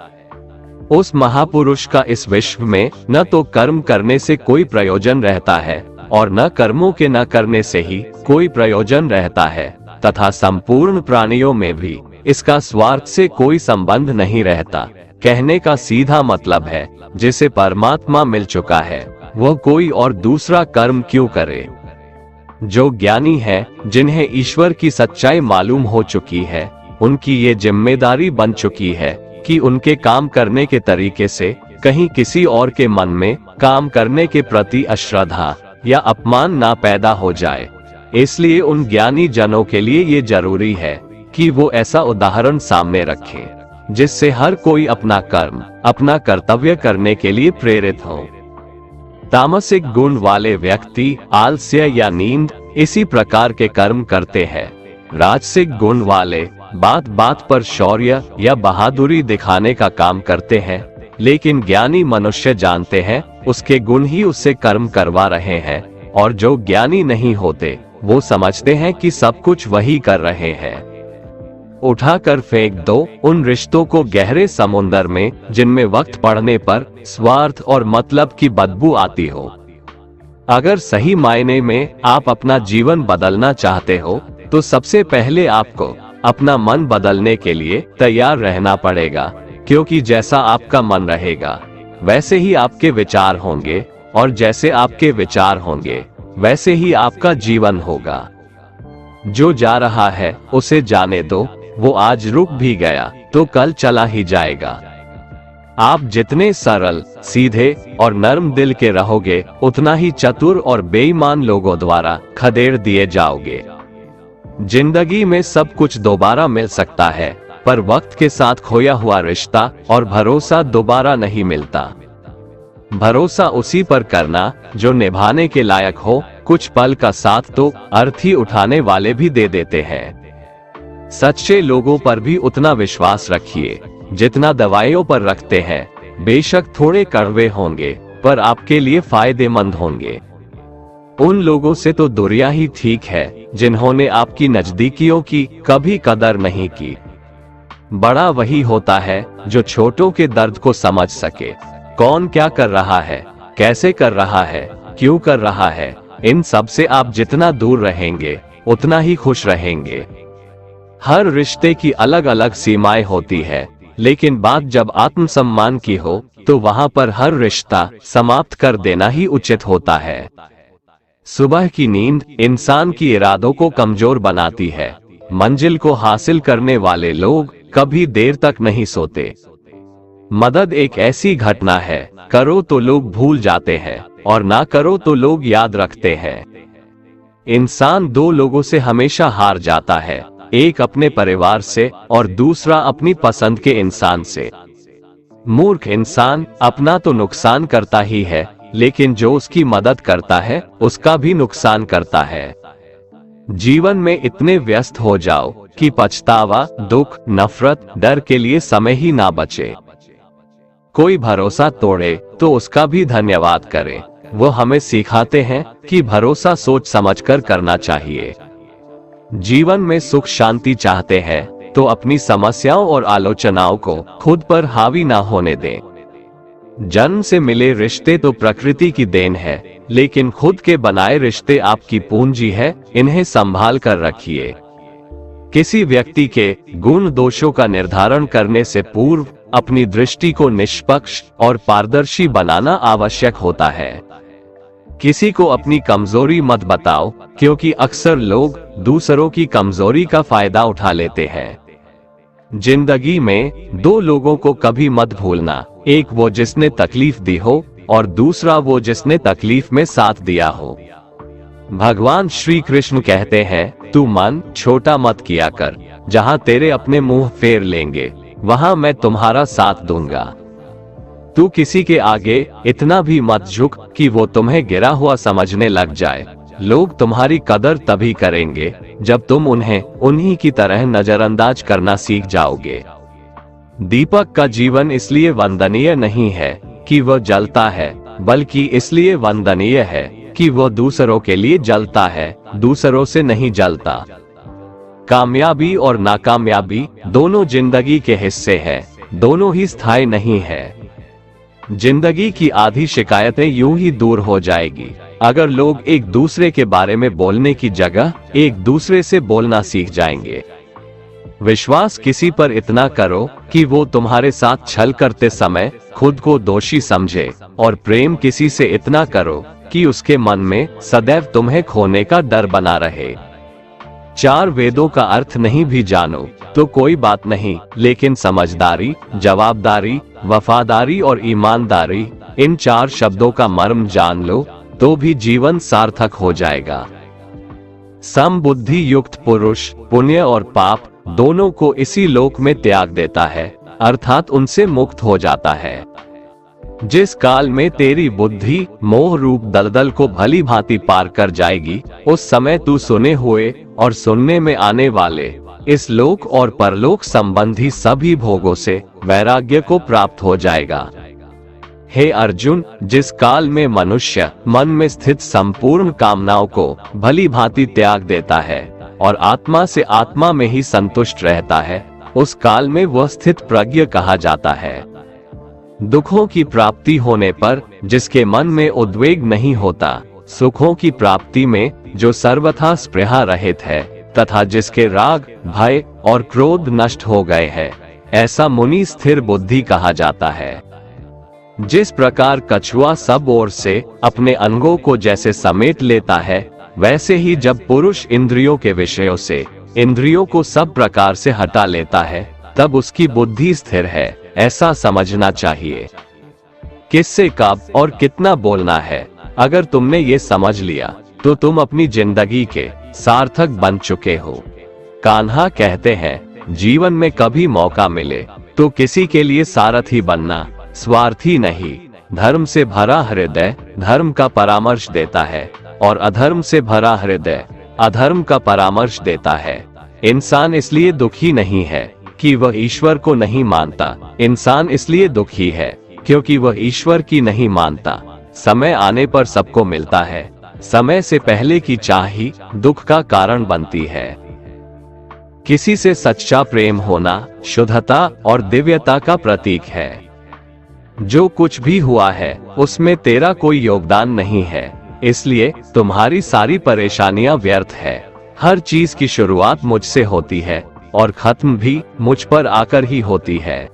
उस महापुरुष का इस विश्व में न तो कर्म करने से कोई प्रयोजन रहता है और न कर्मों के न करने से ही कोई प्रयोजन रहता है, तथा संपूर्ण प्राणियों में भी इसका स्वार्थ से कोई संबंध नहीं रहता। कहने का सीधा मतलब है, जिसे परमात्मा मिल चुका है वह कोई और दूसरा कर्म क्यों करे। जो ज्ञानी है, जिन्हें ईश्वर की सच्चाई मालूम हो चुकी है, उनकी ये जिम्मेदारी बन चुकी है कि उनके काम करने के तरीके से कहीं किसी और के मन में काम करने के प्रति अश्रद्धा या अपमान ना पैदा हो जाए। इसलिए उन ज्ञानी जनों के लिए ये जरूरी है कि वो ऐसा उदाहरण सामने रखें जिससे हर कोई अपना कर्म, अपना कर्तव्य करने के लिए प्रेरित हो। तामसिक गुण वाले व्यक्ति आलस्य या नींद इसी प्रकार के कर्म करते हैं। राजसिक गुण वाले बात बात पर शौर्य या बहादुरी दिखाने का काम करते हैं, लेकिन ज्ञानी मनुष्य जानते हैं उसके गुण ही उससे कर्म करवा रहे हैं, और जो ज्ञानी नहीं होते वो समझते हैं कि सब कुछ वही कर रहे हैं। उठाकर फेंक दो उन रिश्तों को गहरे समुंदर में जिनमें वक्त पड़ने पर स्वार्थ और मतलब की बदबू आती हो। अगर सही मायने में आप अपना जीवन बदलना चाहते हो तो सबसे पहले आपको अपना मन बदलने के लिए तैयार रहना पड़ेगा। क्योंकि जैसा आपका मन रहेगा वैसे ही आपके विचार होंगे, और जैसे आपके विचार होंगे वैसे ही आपका जीवन होगा। जो जा रहा है उसे जाने दो, वो आज रुक भी गया तो कल चला ही जाएगा। आप जितने सरल, सीधे और नर्म दिल के रहोगे उतना ही चतुर और बेईमान लोगों द्वारा खदेड़ दिए जाओगे। जिंदगी में सब कुछ दोबारा मिल सकता है, पर वक्त के साथ खोया हुआ रिश्ता और भरोसा दोबारा नहीं मिलता। भरोसा उसी पर करना जो निभाने के लायक हो। कुछ पल का साथ तो अर्थी उठाने वाले भी दे देते हैं। सच्चे लोगों पर भी उतना विश्वास रखिए जितना दवाइयों पर रखते हैं। बेशक थोड़े कड़वे होंगे पर आपके लिए फायदेमंद होंगे। उन लोगों से तो दूरिया ही ठीक है जिन्होंने आपकी नजदीकियों की कभी कदर नहीं की। बड़ा वही होता है जो छोटों के दर्द को समझ सके। कौन क्या कर रहा है, कैसे कर रहा है, क्यों कर रहा है, इन सब से आप जितना दूर रहेंगे उतना ही खुश रहेंगे। हर रिश्ते की अलग अलग सीमाएं होती है, लेकिन बात जब आत्मसम्मान की हो तो वहां पर हर रिश्ता समाप्त कर देना ही उचित होता है। सुबह की नींद इंसान की इरादों को कमजोर बनाती है। मंजिल को हासिल करने वाले लोग कभी देर तक नहीं सोते। मदद एक ऐसी घटना है, करो तो लोग भूल जाते हैं और ना करो तो लोग याद रखते हैं। इंसान दो लोगों से हमेशा हार जाता है, एक अपने परिवार से और दूसरा अपनी पसंद के इंसान से। मूर्ख इंसान अपना तो नुकसान करता ही है, लेकिन जो उसकी मदद करता है उसका भी नुकसान करता है। जीवन में इतने व्यस्त हो जाओ कि पछतावा, दुख, नफरत, डर के लिए समय ही ना बचे। कोई भरोसा तोड़े तो उसका भी धन्यवाद करें। वो हमें सिखाते हैं कि भरोसा सोच समझकर करना चाहिए। जीवन में सुख शांति चाहते हैं तो अपनी समस्याओं और आलोचनाओं को खुद पर हावी ना होने दें। जन्म से मिले रिश्ते तो प्रकृति की देन है, लेकिन खुद के बनाए रिश्ते आपकी पूंजी है, इन्हें संभाल कर रखिए। किसी व्यक्ति के गुण दोषों का निर्धारण करने से पूर्व अपनी दृष्टि को निष्पक्ष और पारदर्शी बनाना आवश्यक होता है। किसी को अपनी कमजोरी मत बताओ, क्योंकि अक्सर लोग दूसरों की कमजोरी का फायदा उठा लेते हैं। जिंदगी में दो लोगों को कभी मत भूलना, एक वो जिसने तकलीफ दी हो और दूसरा वो जिसने तकलीफ में साथ दिया हो। भगवान श्री कृष्ण कहते हैं, तू मन छोटा मत किया कर, जहां तेरे अपने मुंह फेर लेंगे वहां मैं तुम्हारा साथ दूंगा। तू किसी के आगे इतना भी मत झुक कि वो तुम्हें गिरा हुआ समझने लग जाए। लोग तुम्हारी कदर तभी करेंगे जब तुम उन्हें उन्हीं की तरह नजरअंदाज करना सीख जाओगे। दीपक का जीवन इसलिए वंदनीय नहीं है कि वह जलता है, बल्कि इसलिए वंदनीय है कि वह दूसरों के लिए जलता है, दूसरों से नहीं जलता। कामयाबी और नाकामयाबी दोनों जिंदगी के हिस्से हैं, दोनों ही स्थायी नहीं है। जिंदगी की आधी शिकायतें यूं ही दूर हो जाएगी अगर लोग एक दूसरे के बारे में बोलने की जगह एक दूसरे से बोलना सीख जाएंगे। विश्वास किसी पर इतना करो कि वो तुम्हारे साथ छल करते समय खुद को दोषी समझे, और प्रेम किसी से इतना करो कि उसके मन में सदैव तुम्हें खोने का डर बना रहे। चार वेदों का अर्थ नहीं भी जानो तो कोई बात नहीं, लेकिन समझदारी, जवाबदारी, वफादारी और ईमानदारी, इन चार शब्दों का मर्म जान लो तो भी जीवन सार्थक हो जाएगा। समबुद्धि युक्त पुरुष पुण्य और पाप दोनों को इसी लोक में त्याग देता है, अर्थात उनसे मुक्त हो जाता है। जिस काल में तेरी बुद्धि मोह रूप दलदल को भली भांति पार कर जाएगी, उस समय तू सुने हुए और सुनने में आने वाले इस लोक और परलोक संबंधी सभी भोगों से वैराग्य को प्राप्त हो जाएगा। हे अर्जुन, जिस काल में मनुष्य मन में स्थित संपूर्ण कामनाओं को भली भांति त्याग देता है और आत्मा से आत्मा में ही संतुष्ट रहता है, उस काल में वह स्थित प्रज्ञ कहा जाता है। दुखों की प्राप्ति होने पर जिसके मन में उद्वेग नहीं होता, सुखों की प्राप्ति में जो सर्वथा स्पृहा रहित है, तथा जिसके राग, भय और क्रोध नष्ट हो गए हैं, ऐसा मुनि स्थिर बुद्धि कहा जाता है। जिस प्रकार कछुआ सब ओर से अपने अंगों को जैसे समेट लेता है, वैसे ही जब पुरुष इंद्रियों के विषयों से इंद्रियों को सब प्रकार से हटा लेता है, तब उसकी बुद्धि स्थिर है, ऐसा समझना चाहिए। किससे कब और कितना बोलना है, अगर तुमने ये समझ लिया तो तुम अपनी जिंदगी के सार्थक बन चुके हो। कान्हा कहते हैं, जीवन में कभी मौका मिले तो किसी के लिए सारथी बनना, स्वार्थी नहीं। धर्म से भरा हृदय धर्म का परामर्श देता है और अधर्म से भरा हृदय अधर्म का परामर्श देता है। इंसान इसलिए दुखी नहीं है कि वह ईश्वर को नहीं मानता, इंसान इसलिए दुखी है क्योंकि वह ईश्वर की नहीं मानता। समय आने पर सबको मिलता है, समय से पहले की चाह ही दुख का कारण बनती है। किसी से सच्चा प्रेम होना शुद्धता और दिव्यता का प्रतीक है। जो कुछ भी हुआ है उसमें तेरा कोई योगदान नहीं है, इसलिए तुम्हारी सारी परेशानियां व्यर्थ है। हर चीज की शुरुआत मुझसे होती है और खत्म भी मुझ पर आकर ही होती है।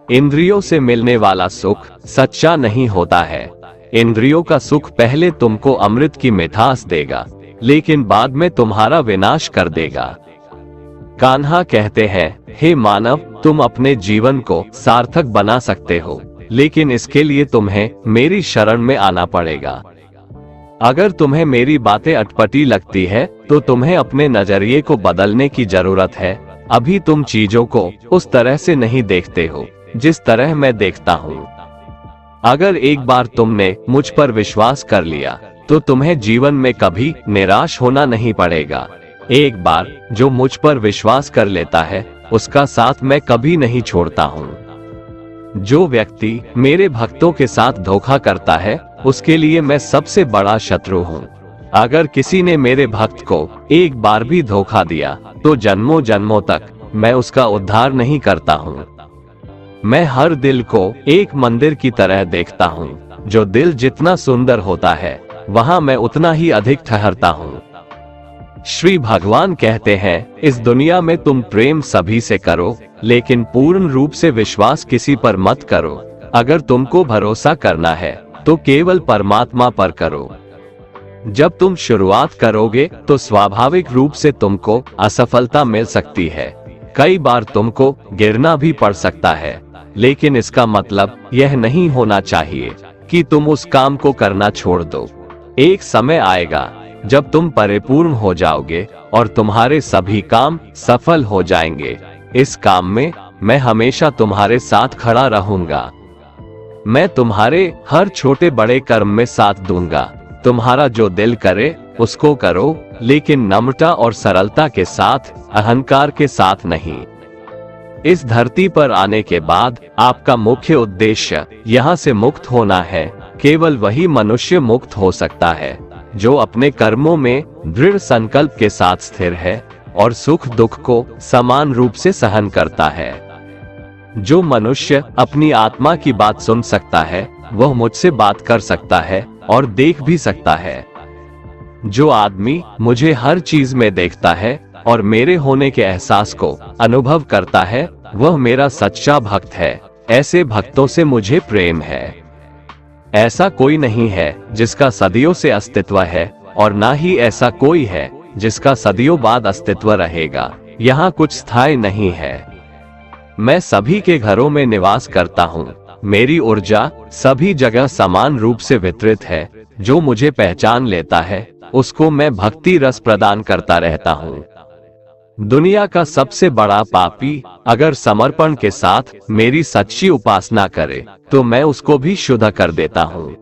इंद्रियों से मिलने वाला सुख सच्चा नहीं होता है। इंद्रियों का सुख पहले तुमको अमृत की मिठास देगा, लेकिन बाद में तुम्हारा विनाश कर देगा। कान्हा कहते हैं, हे मानव, तुम अपने जीवन को सार्थक बना सकते हो, लेकिन इसके लिए तुम्हें मेरी शरण में आना पड़ेगा। अगर तुम्हें मेरी बातें अटपटी लगती है तो तुम्हें अपने नजरिए को बदलने की जरूरत है। अभी तुम चीजों को उस तरह से नहीं देखते हो जिस तरह मैं देखता हूँ। अगर एक बार तुमने मुझ पर विश्वास कर लिया तो तुम्हें जीवन में कभी निराश होना नहीं पड़ेगा। एक बार जो मुझ पर विश्वास कर लेता है उसका साथ मैं कभी नहीं छोड़ता हूँ। जो व्यक्ति मेरे भक्तों के साथ धोखा करता है उसके लिए मैं सबसे बड़ा शत्रु हूँ। अगर किसी ने मेरे भक्त को एक बार भी धोखा दिया तो जन्मों जन्मों तक मैं उसका उद्धार नहीं करता हूँ। मैं हर दिल को एक मंदिर की तरह देखता हूँ। जो दिल जितना सुंदर होता है वहाँ मैं उतना ही अधिक ठहरता हूँ। श्री भगवान कहते हैं, इस दुनिया में तुम प्रेम सभी से करो, लेकिन पूर्ण रूप से विश्वास किसी पर मत करो। अगर तुमको भरोसा करना है तो केवल परमात्मा पर करो। जब तुम शुरुआत करोगे तो स्वाभाविक रूप से तुमको असफलता मिल सकती है। कई बार तुमको गिरना भी पड़ सकता है, लेकिन इसका मतलब यह नहीं होना चाहिए कि तुम उस काम को करना छोड़ दो। एक समय आएगा जब तुम परिपूर्ण हो जाओगे और तुम्हारे सभी काम सफल हो जाएंगे। इस काम में मैं हमेशा तुम्हारे साथ खड़ा रहूंगा। मैं तुम्हारे हर छोटे बड़े कर्म में साथ दूंगा। तुम्हारा जो दिल करे उसको करो, लेकिन नम्रता और सरलता के साथ, अहंकार के साथ नहीं। इस धरती पर आने के बाद आपका मुख्य उद्देश्य यहाँ से मुक्त होना है। केवल वही मनुष्य मुक्त हो सकता है जो अपने कर्मों में दृढ़ संकल्प के साथ स्थिर है और सुख दुख को समान रूप से सहन करता है। जो मनुष्य अपनी आत्मा की बात सुन सकता है वह मुझसे बात कर सकता है और देख भी सकता है। जो आदमी मुझे हर चीज में देखता है और मेरे होने के एहसास को अनुभव करता है वह मेरा सच्चा भक्त है। ऐसे भक्तों से मुझे प्रेम है। ऐसा कोई नहीं है जिसका सदियों से अस्तित्व है और ना ही ऐसा कोई है जिसका सदियों बाद अस्तित्व रहेगा। यहाँ कुछ स्थायी नहीं है। मैं सभी के घरों में निवास करता हूँ। मेरी ऊर्जा सभी जगह समान रूप से वितरित है। जो मुझे पहचान लेता है उसको मैं भक्ति रस प्रदान करता रहता हूँ। दुनिया का सबसे बड़ा पापी अगर समर्पण के साथ मेरी सच्ची उपासना करे तो मैं उसको भी शुद्ध कर देता हूँ।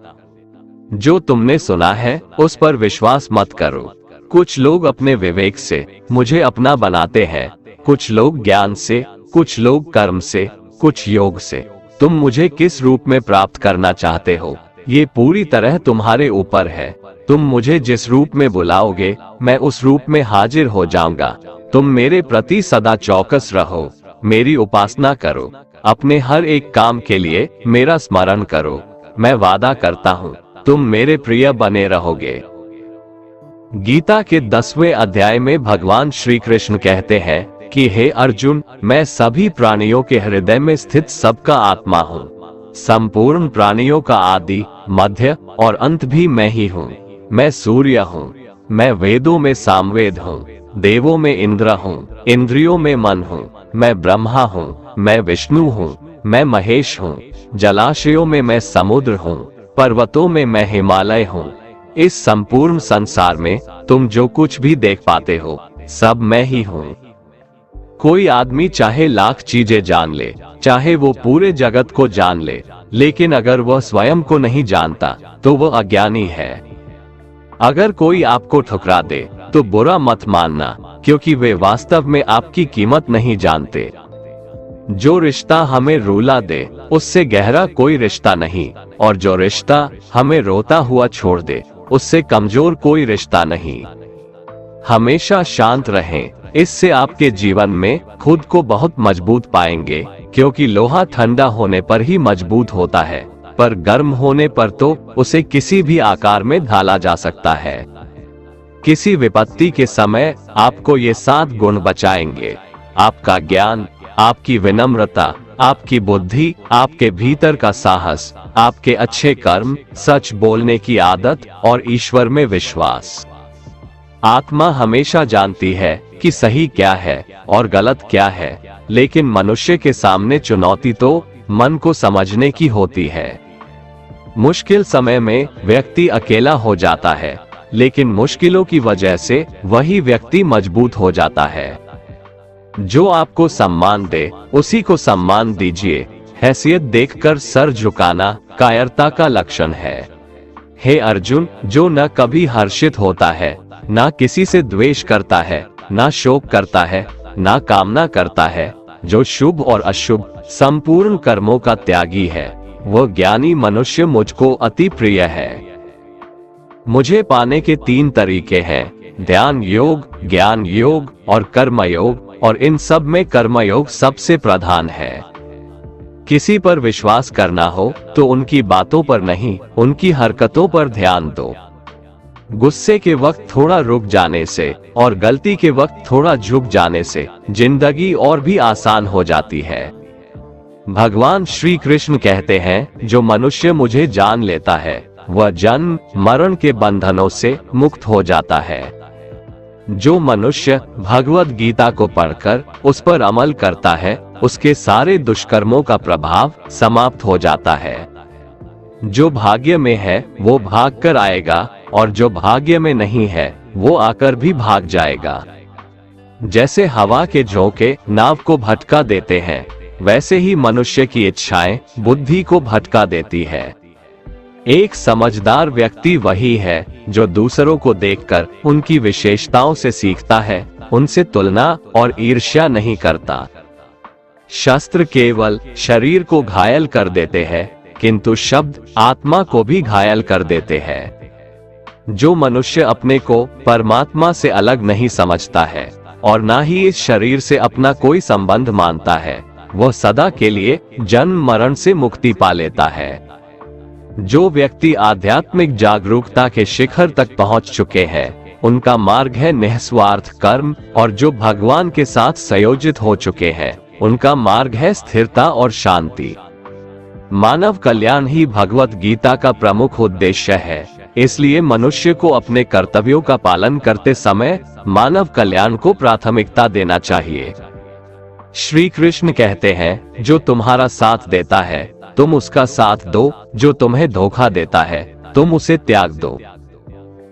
जो तुमने सुना है उस पर विश्वास मत करो। कुछ लोग अपने विवेक से मुझे अपना बनाते हैं, कुछ लोग ज्ञान से, कुछ लोग कर्म से, कुछ योग से। तुम मुझे किस रूप में प्राप्त करना चाहते हो ये पूरी तरह तुम्हारे ऊपर है। तुम मुझे जिस रूप में बुलाओगे मैं उस रूप में हाजिर हो जाऊंगा। तुम मेरे प्रति सदा चौकस रहो, मेरी उपासना करो, अपने हर एक काम के लिए मेरा स्मरण करो। मैं वादा करता हूँ तुम मेरे प्रिय बने रहोगे। गीता के 10वें अध्याय में भगवान श्री कृष्ण कहते हैं, कि हे अर्जुन, मैं सभी प्राणियों के हृदय में स्थित सबका आत्मा हूँ। संपूर्ण प्राणियों का आदि, मध्य और अंत भी मैं ही हूँ। मैं सूर्य हूँ। मैं वेदों में सामवेद हूँ, देवों में इंद्र हूँ, इंद्रियों में मन हूँ। मैं ब्रह्मा हूँ, मैं विष्णु हूँ, मैं महेश हूँ। जलाशयों में मैं समुद्र हूँ, पर्वतों में मैं हिमालय हूँ। इस संपूर्ण संसार में तुम जो कुछ भी देख पाते हो, सब मैं ही हूँ। कोई आदमी चाहे लाख चीजें जान ले, चाहे वो पूरे जगत को जान ले, लेकिन अगर वह स्वयं को नहीं जानता तो वह अज्ञानी है। अगर कोई आपको ठुकरा दे तो बुरा मत मानना, क्योंकि वे वास्तव में आपकी कीमत नहीं जानते। जो रिश्ता हमें रुला दे उससे गहरा कोई रिश्ता नहीं, और जो रिश्ता हमें रोता हुआ छोड़ दे उससे कमजोर कोई रिश्ता नहीं। हमेशा शांत रहें, इससे आपके जीवन में खुद को बहुत मजबूत पाएंगे, क्योंकि लोहा ठंडा होने पर ही मजबूत होता है, पर गर्म होने पर तो उसे किसी भी आकार में ढाला जा सकता है। किसी विपत्ति के समय आपको ये 7 गुण बचाएंगे: आपका ज्ञान, आपकी विनम्रता, आपकी बुद्धि, आपके भीतर का साहस, आपके अच्छे कर्म, सच बोलने की आदत और ईश्वर में विश्वास। आत्मा हमेशा जानती है कि सही क्या है और गलत क्या है, लेकिन मनुष्य के सामने चुनौती तो मन को समझने की होती है। मुश्किल समय में व्यक्ति अकेला हो जाता है, लेकिन मुश्किलों की वजह से वही व्यक्ति मजबूत हो जाता है। जो आपको सम्मान दे उसी को सम्मान दीजिए। हैसियत देखकर सर झुकाना कायरता का लक्षण है। हे अर्जुन, जो न कभी हर्षित होता है, ना किसी से द्वेष करता है, ना शोक करता है, ना कामना करता है, जो शुभ और अशुभ संपूर्ण कर्मों का त्यागी है, वह ज्ञानी मनुष्य मुझको अति प्रिय है। मुझे पाने के 3 तरीके हैं: ध्यान योग, ज्ञान योग और कर्म योग, और इन सब में कर्मयोग सबसे प्रधान है। किसी पर विश्वास करना हो तो उनकी बातों पर नहीं, उनकी हरकतों पर ध्यान दो। गुस्से के वक्त थोड़ा रुक जाने से और गलती के वक्त थोड़ा झुक जाने से जिंदगी और भी आसान हो जाती है। भगवान श्री कृष्ण कहते हैं, जो मनुष्य मुझे जान लेता है वह जन्म मरण के बंधनों से मुक्त हो जाता है। जो मनुष्य भगवत गीता को पढ़कर उस पर अमल करता है, उसके सारे दुष्कर्मों का प्रभाव समाप्त हो जाता है। जो भाग्य में है वो भाग कर आएगा, और जो भाग्य में नहीं है वो आकर भी भाग जाएगा। जैसे हवा के झोंके नाव को भटका देते हैं, वैसे ही मनुष्य की इच्छाएं बुद्धि को भटका देती है। एक समझदार व्यक्ति वही है जो दूसरों को देखकर उनकी विशेषताओं से सीखता है, उनसे तुलना और ईर्ष्या नहीं करता। शस्त्र केवल शरीर को घायल कर देते हैं, किंतु शब्द आत्मा को भी घायल कर देते हैं। जो मनुष्य अपने को परमात्मा से अलग नहीं समझता है और ना ही इस शरीर से अपना कोई संबंध मानता है, वह सदा के लिए जन्म मरण से मुक्ति पा लेता है। जो व्यक्ति आध्यात्मिक जागरूकता के शिखर तक पहुंच चुके हैं, उनका मार्ग है निस्वार्थ कर्म, और जो भगवान के साथ संयोजित हो चुके हैं, उनका मार्ग है स्थिरता और शांति। मानव कल्याण ही भगवत गीता का प्रमुख उद्देश्य है, इसलिए मनुष्य को अपने कर्तव्यों का पालन करते समय मानव कल्याण को प्राथमिकता देना चाहिए। श्री कृष्ण कहते हैं, जो तुम्हारा साथ देता है तुम उसका साथ दो, जो तुम्हें धोखा देता है तुम उसे त्याग दो।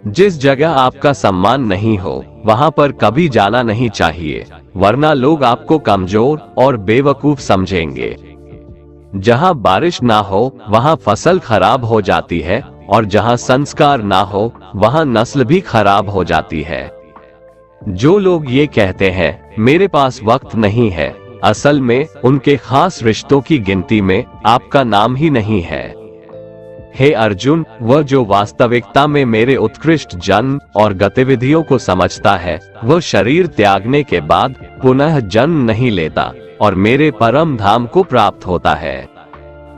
जिस जगह आपका सम्मान नहीं हो वहां पर कभी जाना नहीं चाहिए, वरना लोग आपको कमजोर और बेवकूफ समझेंगे। जहां बारिश ना हो वहां फसल खराब हो जाती है, और जहां संस्कार ना हो वहां नस्ल भी खराब हो जाती है। जो लोग ये कहते हैं मेरे पास वक्त नहीं है, असल में उनके खास रिश्तों की गिनती में आपका नाम ही नहीं है। हे अर्जुन, वह जो वास्तविकता में मेरे उत्कृष्ट जन्म और गतिविधियों को समझता है, वह शरीर त्यागने के बाद पुनः जन्म नहीं लेता और मेरे परम धाम को प्राप्त होता है।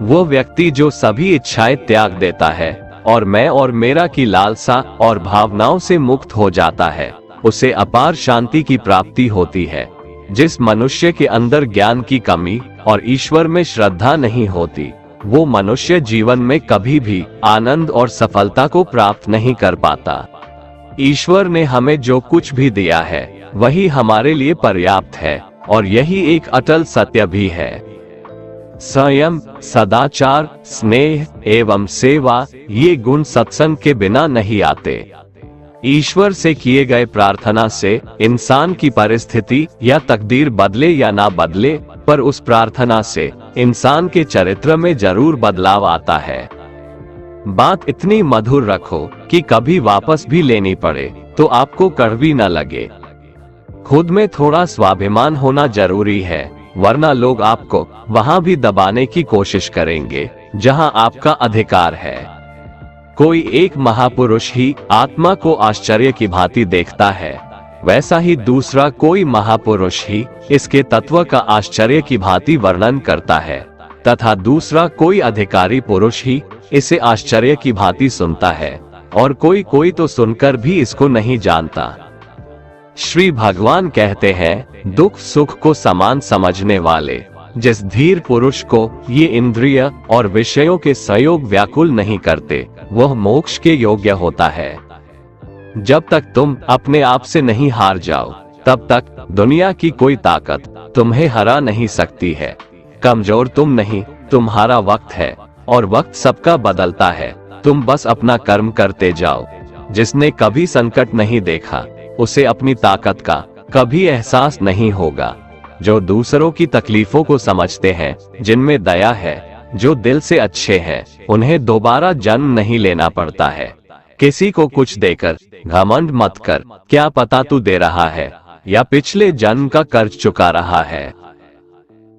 वह व्यक्ति जो सभी इच्छाएं त्याग देता है और मैं और मेरा की लालसा और भावनाओं से मुक्त हो जाता है, उसे अपार शांति की प्राप्ति होती है। जिस मनुष्य के अंदर ज्ञान की कमी और ईश्वर में श्रद्धा नहीं होती, वो मनुष्य जीवन में कभी भी आनंद और सफलता को प्राप्त नहीं कर पाता। ईश्वर ने हमें जो कुछ भी दिया है वही हमारे लिए पर्याप्त है, और यही एक अटल सत्य भी है। संयम, सदाचार, स्नेह एवं सेवा, ये गुण सत्संग के बिना नहीं आते। ईश्वर से किए गए प्रार्थना से इंसान की परिस्थिति या तकदीर बदले या ना बदले, पर उस प्रार्थना से इंसान के चरित्र में जरूर बदलाव आता है। बात इतनी मधुर रखो कि कभी वापस भी लेनी पड़े तो आपको कड़वी न लगे। खुद में थोड़ा स्वाभिमान होना जरूरी है, वरना लोग आपको वहां भी दबाने की कोशिश करेंगे जहां आपका अधिकार है। कोई एक महापुरुष ही आत्मा को आश्चर्य की भांति देखता है, वैसा ही दूसरा कोई महापुरुष ही इसके तत्व का आश्चर्य की भांति वर्णन करता है, तथा दूसरा कोई अधिकारी पुरुष ही इसे आश्चर्य की भांति सुनता है, और कोई कोई तो सुनकर भी इसको नहीं जानता। श्री भगवान कहते हैं, दुख सुख को समान समझने वाले जिस धीर पुरुष को ये इंद्रिय और विषयों के संयोग व्याकुल नहीं करते, वह मोक्ष के योग्य होता है। जब तक तुम अपने आप से नहीं हार जाओ, तब तक दुनिया की कोई ताकत तुम्हें हरा नहीं सकती है। कमजोर तुम नहीं, तुम्हारा वक्त है, और वक्त सबका बदलता है। तुम बस अपना कर्म करते जाओ। जिसने कभी संकट नहीं देखा, उसे अपनी ताकत का कभी एहसास नहीं होगा। जो दूसरों की तकलीफों को समझते हैं, जिनमें दया है, जो दिल से अच्छे हैं, उन्हें दोबारा जन्म नहीं लेना पड़ता है। किसी को कुछ देकर घमंड मत कर, क्या पता तू दे रहा है या पिछले जन्म का कर्ज चुका रहा है।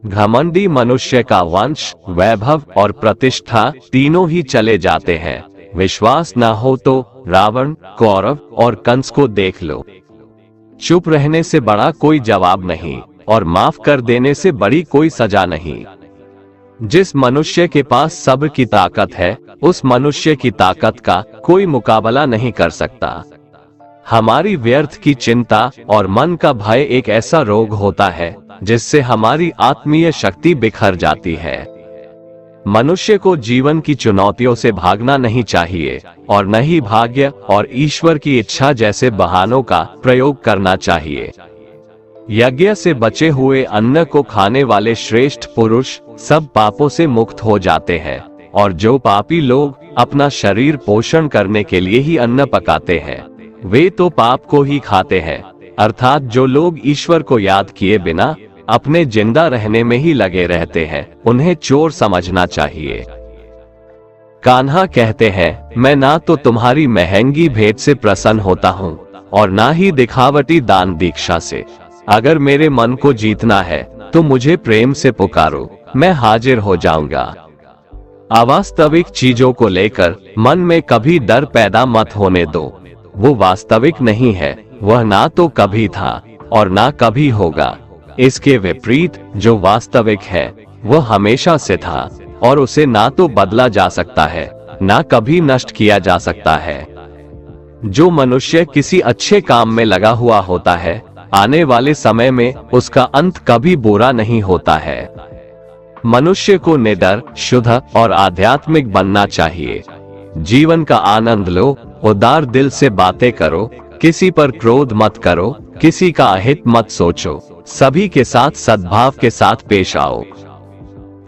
घमंडी मनुष्य का वंश, वैभव और प्रतिष्ठा तीनों ही चले जाते हैं। विश्वास न हो तो रावण, कौरव और कंस को देख लो। चुप रहने से बड़ा कोई जवाब नहीं, और माफ कर देने से बड़ी कोई सजा नहीं। जिस मनुष्य के पास सब्र की ताकत है, उस मनुष्य की ताकत का कोई मुकाबला नहीं कर सकता। हमारी व्यर्थ की चिंता और मन का भय एक ऐसा रोग होता है जिससे हमारी आत्मीय शक्ति बिखर जाती है। मनुष्य को जीवन की चुनौतियों से भागना नहीं चाहिए, और न ही भाग्य और ईश्वर की इच्छा जैसे बहानों का प्रयोग करना चाहिए। यज्ञ से बचे हुए अन्न को खाने वाले श्रेष्ठ पुरुष सब पापों से मुक्त हो जाते हैं, और जो पापी लोग अपना शरीर पोषण करने के लिए ही अन्न पकाते हैं, वे तो पाप को ही खाते हैं। अर्थात जो लोग ईश्वर को याद किए बिना अपने जिंदा रहने में ही लगे रहते हैं, उन्हें चोर समझना चाहिए। कान्हा कहते हैं, मैं ना तो तुम्हारी महंगी भेंट से प्रसन्न होता हूँ, और ना ही दिखावटी दान दीक्षा से। अगर मेरे मन को जीतना है तो मुझे प्रेम से पुकारो, मैं हाजिर हो जाऊंगा। अवास्तविक चीजों को लेकर मन में कभी डर पैदा मत होने दो। वो वास्तविक नहीं है, वह ना तो कभी था और ना कभी होगा। इसके विपरीत जो वास्तविक है, वह हमेशा से था, और उसे ना तो बदला जा सकता है, ना कभी नष्ट किया जा सकता है। जो मनुष्य किसी अच्छे काम में लगा हुआ होता है, आने वाले समय में उसका अंत कभी बुरा नहीं होता है। मनुष्य को निडर, शुद्ध और आध्यात्मिक बनना चाहिए। जीवन का आनंद लो, उदार दिल से बातें करो, किसी पर क्रोध मत करो, किसी का अहित मत सोचो, सभी के साथ सद्भाव के साथ पेश आओ।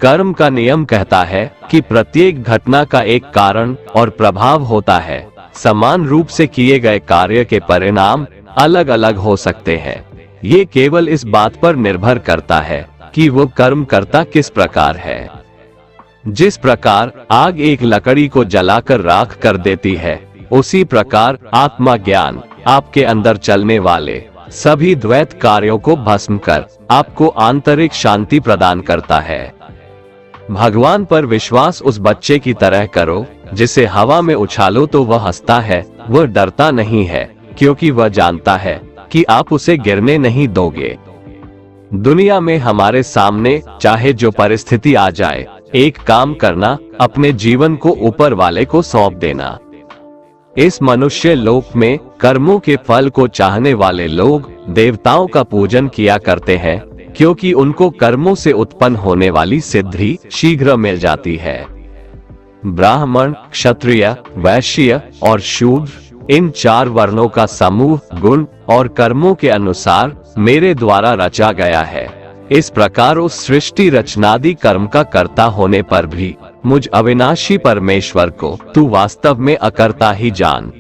कर्म का नियम कहता है कि प्रत्येक घटना का एक कारण और प्रभाव होता है। समान रूप से किए गए कार्य के परिणाम अलग अलग हो सकते हैं। ये केवल इस बात पर निर्भर करता है कि वो कर्म करता किस प्रकार है। जिस प्रकार आग एक लकड़ी को जलाकर राख कर देती है, उसी प्रकार आत्मा ज्ञान आपके अंदर चलने वाले सभी द्वैत कार्यों को भस्म कर आपको आंतरिक शांति प्रदान करता है। भगवान पर विश्वास उस बच्चे की तरह करो जिसे हवा में उछालो तो वह हंसता है। वह डरता नहीं है, क्योंकि वह जानता है कि आप उसे गिरने नहीं दोगे। दुनिया में हमारे सामने चाहे जो परिस्थिति आ जाए, एक काम करना, अपने जीवन को ऊपर वाले को सौंप देना। इस मनुष्य लोक में कर्मों के फल को चाहने वाले लोग देवताओं का पूजन किया करते हैं, क्योंकि उनको कर्मों से उत्पन्न होने वाली सिद्धि शीघ्र मिल जाती है। ब्राह्मण, क्षत्रिय, वैश्य और शूद्र, इन 4 वर्णों का समूह गुण और कर्मों के अनुसार मेरे द्वारा रचा गया है। इस प्रकार उस सृष्टि रचनादि कर्म का कर्ता होने पर भी मुझ अविनाशी परमेश्वर को तू वास्तव में अकर्ता ही जान।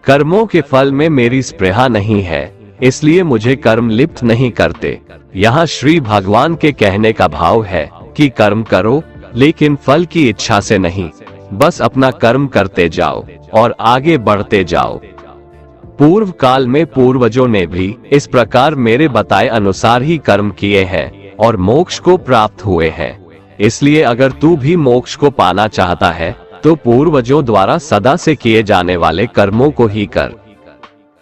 कर्मों के फल में मेरी स्पृहा नहीं है, इसलिए मुझे कर्म लिप्त नहीं करते। यहाँ श्री भगवान के कहने का भाव है कि कर्म करो, लेकिन फल की इच्छा से नहीं, बस अपना कर्म करते जाओ और आगे बढ़ते जाओ। पूर्व काल में पूर्वजों ने भी इस प्रकार मेरे बताए अनुसार ही कर्म किए हैं और मोक्ष को प्राप्त हुए हैं। इसलिए अगर तू भी मोक्ष को पाना चाहता है तो पूर्वजों द्वारा सदा से किए जाने वाले कर्मों को ही कर।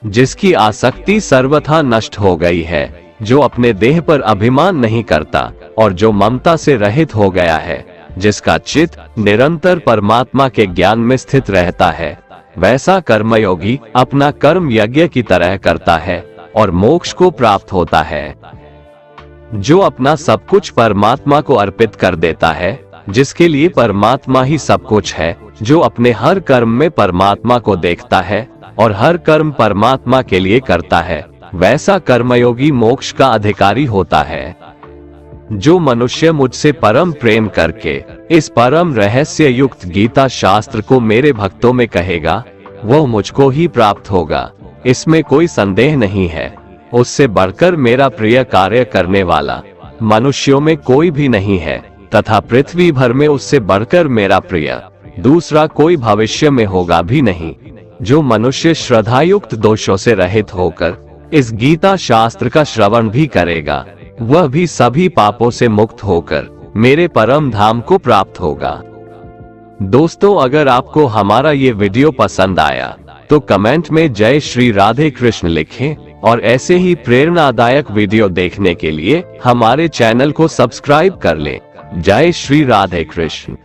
जिसकी आसक्ति सर्वथा नष्ट हो गई है, जो अपने देह पर अभिमान नहीं करता और जो ममता से रहित हो गया है, जिसका चित्त निरंतर परमात्मा के ज्ञान में स्थित रहता है, वैसा कर्मयोगी अपना कर्म यज्ञ की तरह करता है और मोक्ष को प्राप्त होता है। जो अपना सब कुछ परमात्मा को अर्पित कर देता है, जिसके लिए परमात्मा ही सब कुछ है, जो अपने हर कर्म में परमात्मा को देखता है और हर कर्म परमात्मा के लिए करता है, वैसा कर्मयोगी मोक्ष का अधिकारी होता है। जो मनुष्य मुझसे परम प्रेम करके इस परम रहस्य युक्त गीता शास्त्र को मेरे भक्तों में कहेगा, वह मुझको ही प्राप्त होगा, इसमें कोई संदेह नहीं है। उससे बढ़कर मेरा प्रिय कार्य करने वाला मनुष्यों में कोई भी नहीं है, तथा पृथ्वी भर में उससे बढ़कर मेरा प्रिय दूसरा कोई भविष्य में होगा भी नहीं। जो मनुष्य श्रद्धायुक्त दोषों से रहित होकर इस गीता शास्त्र का श्रवण भी करेगा, वह भी सभी पापों से मुक्त होकर मेरे परम धाम को प्राप्त होगा। दोस्तों, अगर आपको हमारा ये वीडियो पसंद आया तो कमेंट में जय श्री राधे कृष्ण लिखें और ऐसे ही प्रेरणादायक वीडियो देखने के लिए हमारे चैनल को सब्सक्राइब कर लें। जय श्री राधे कृष्ण।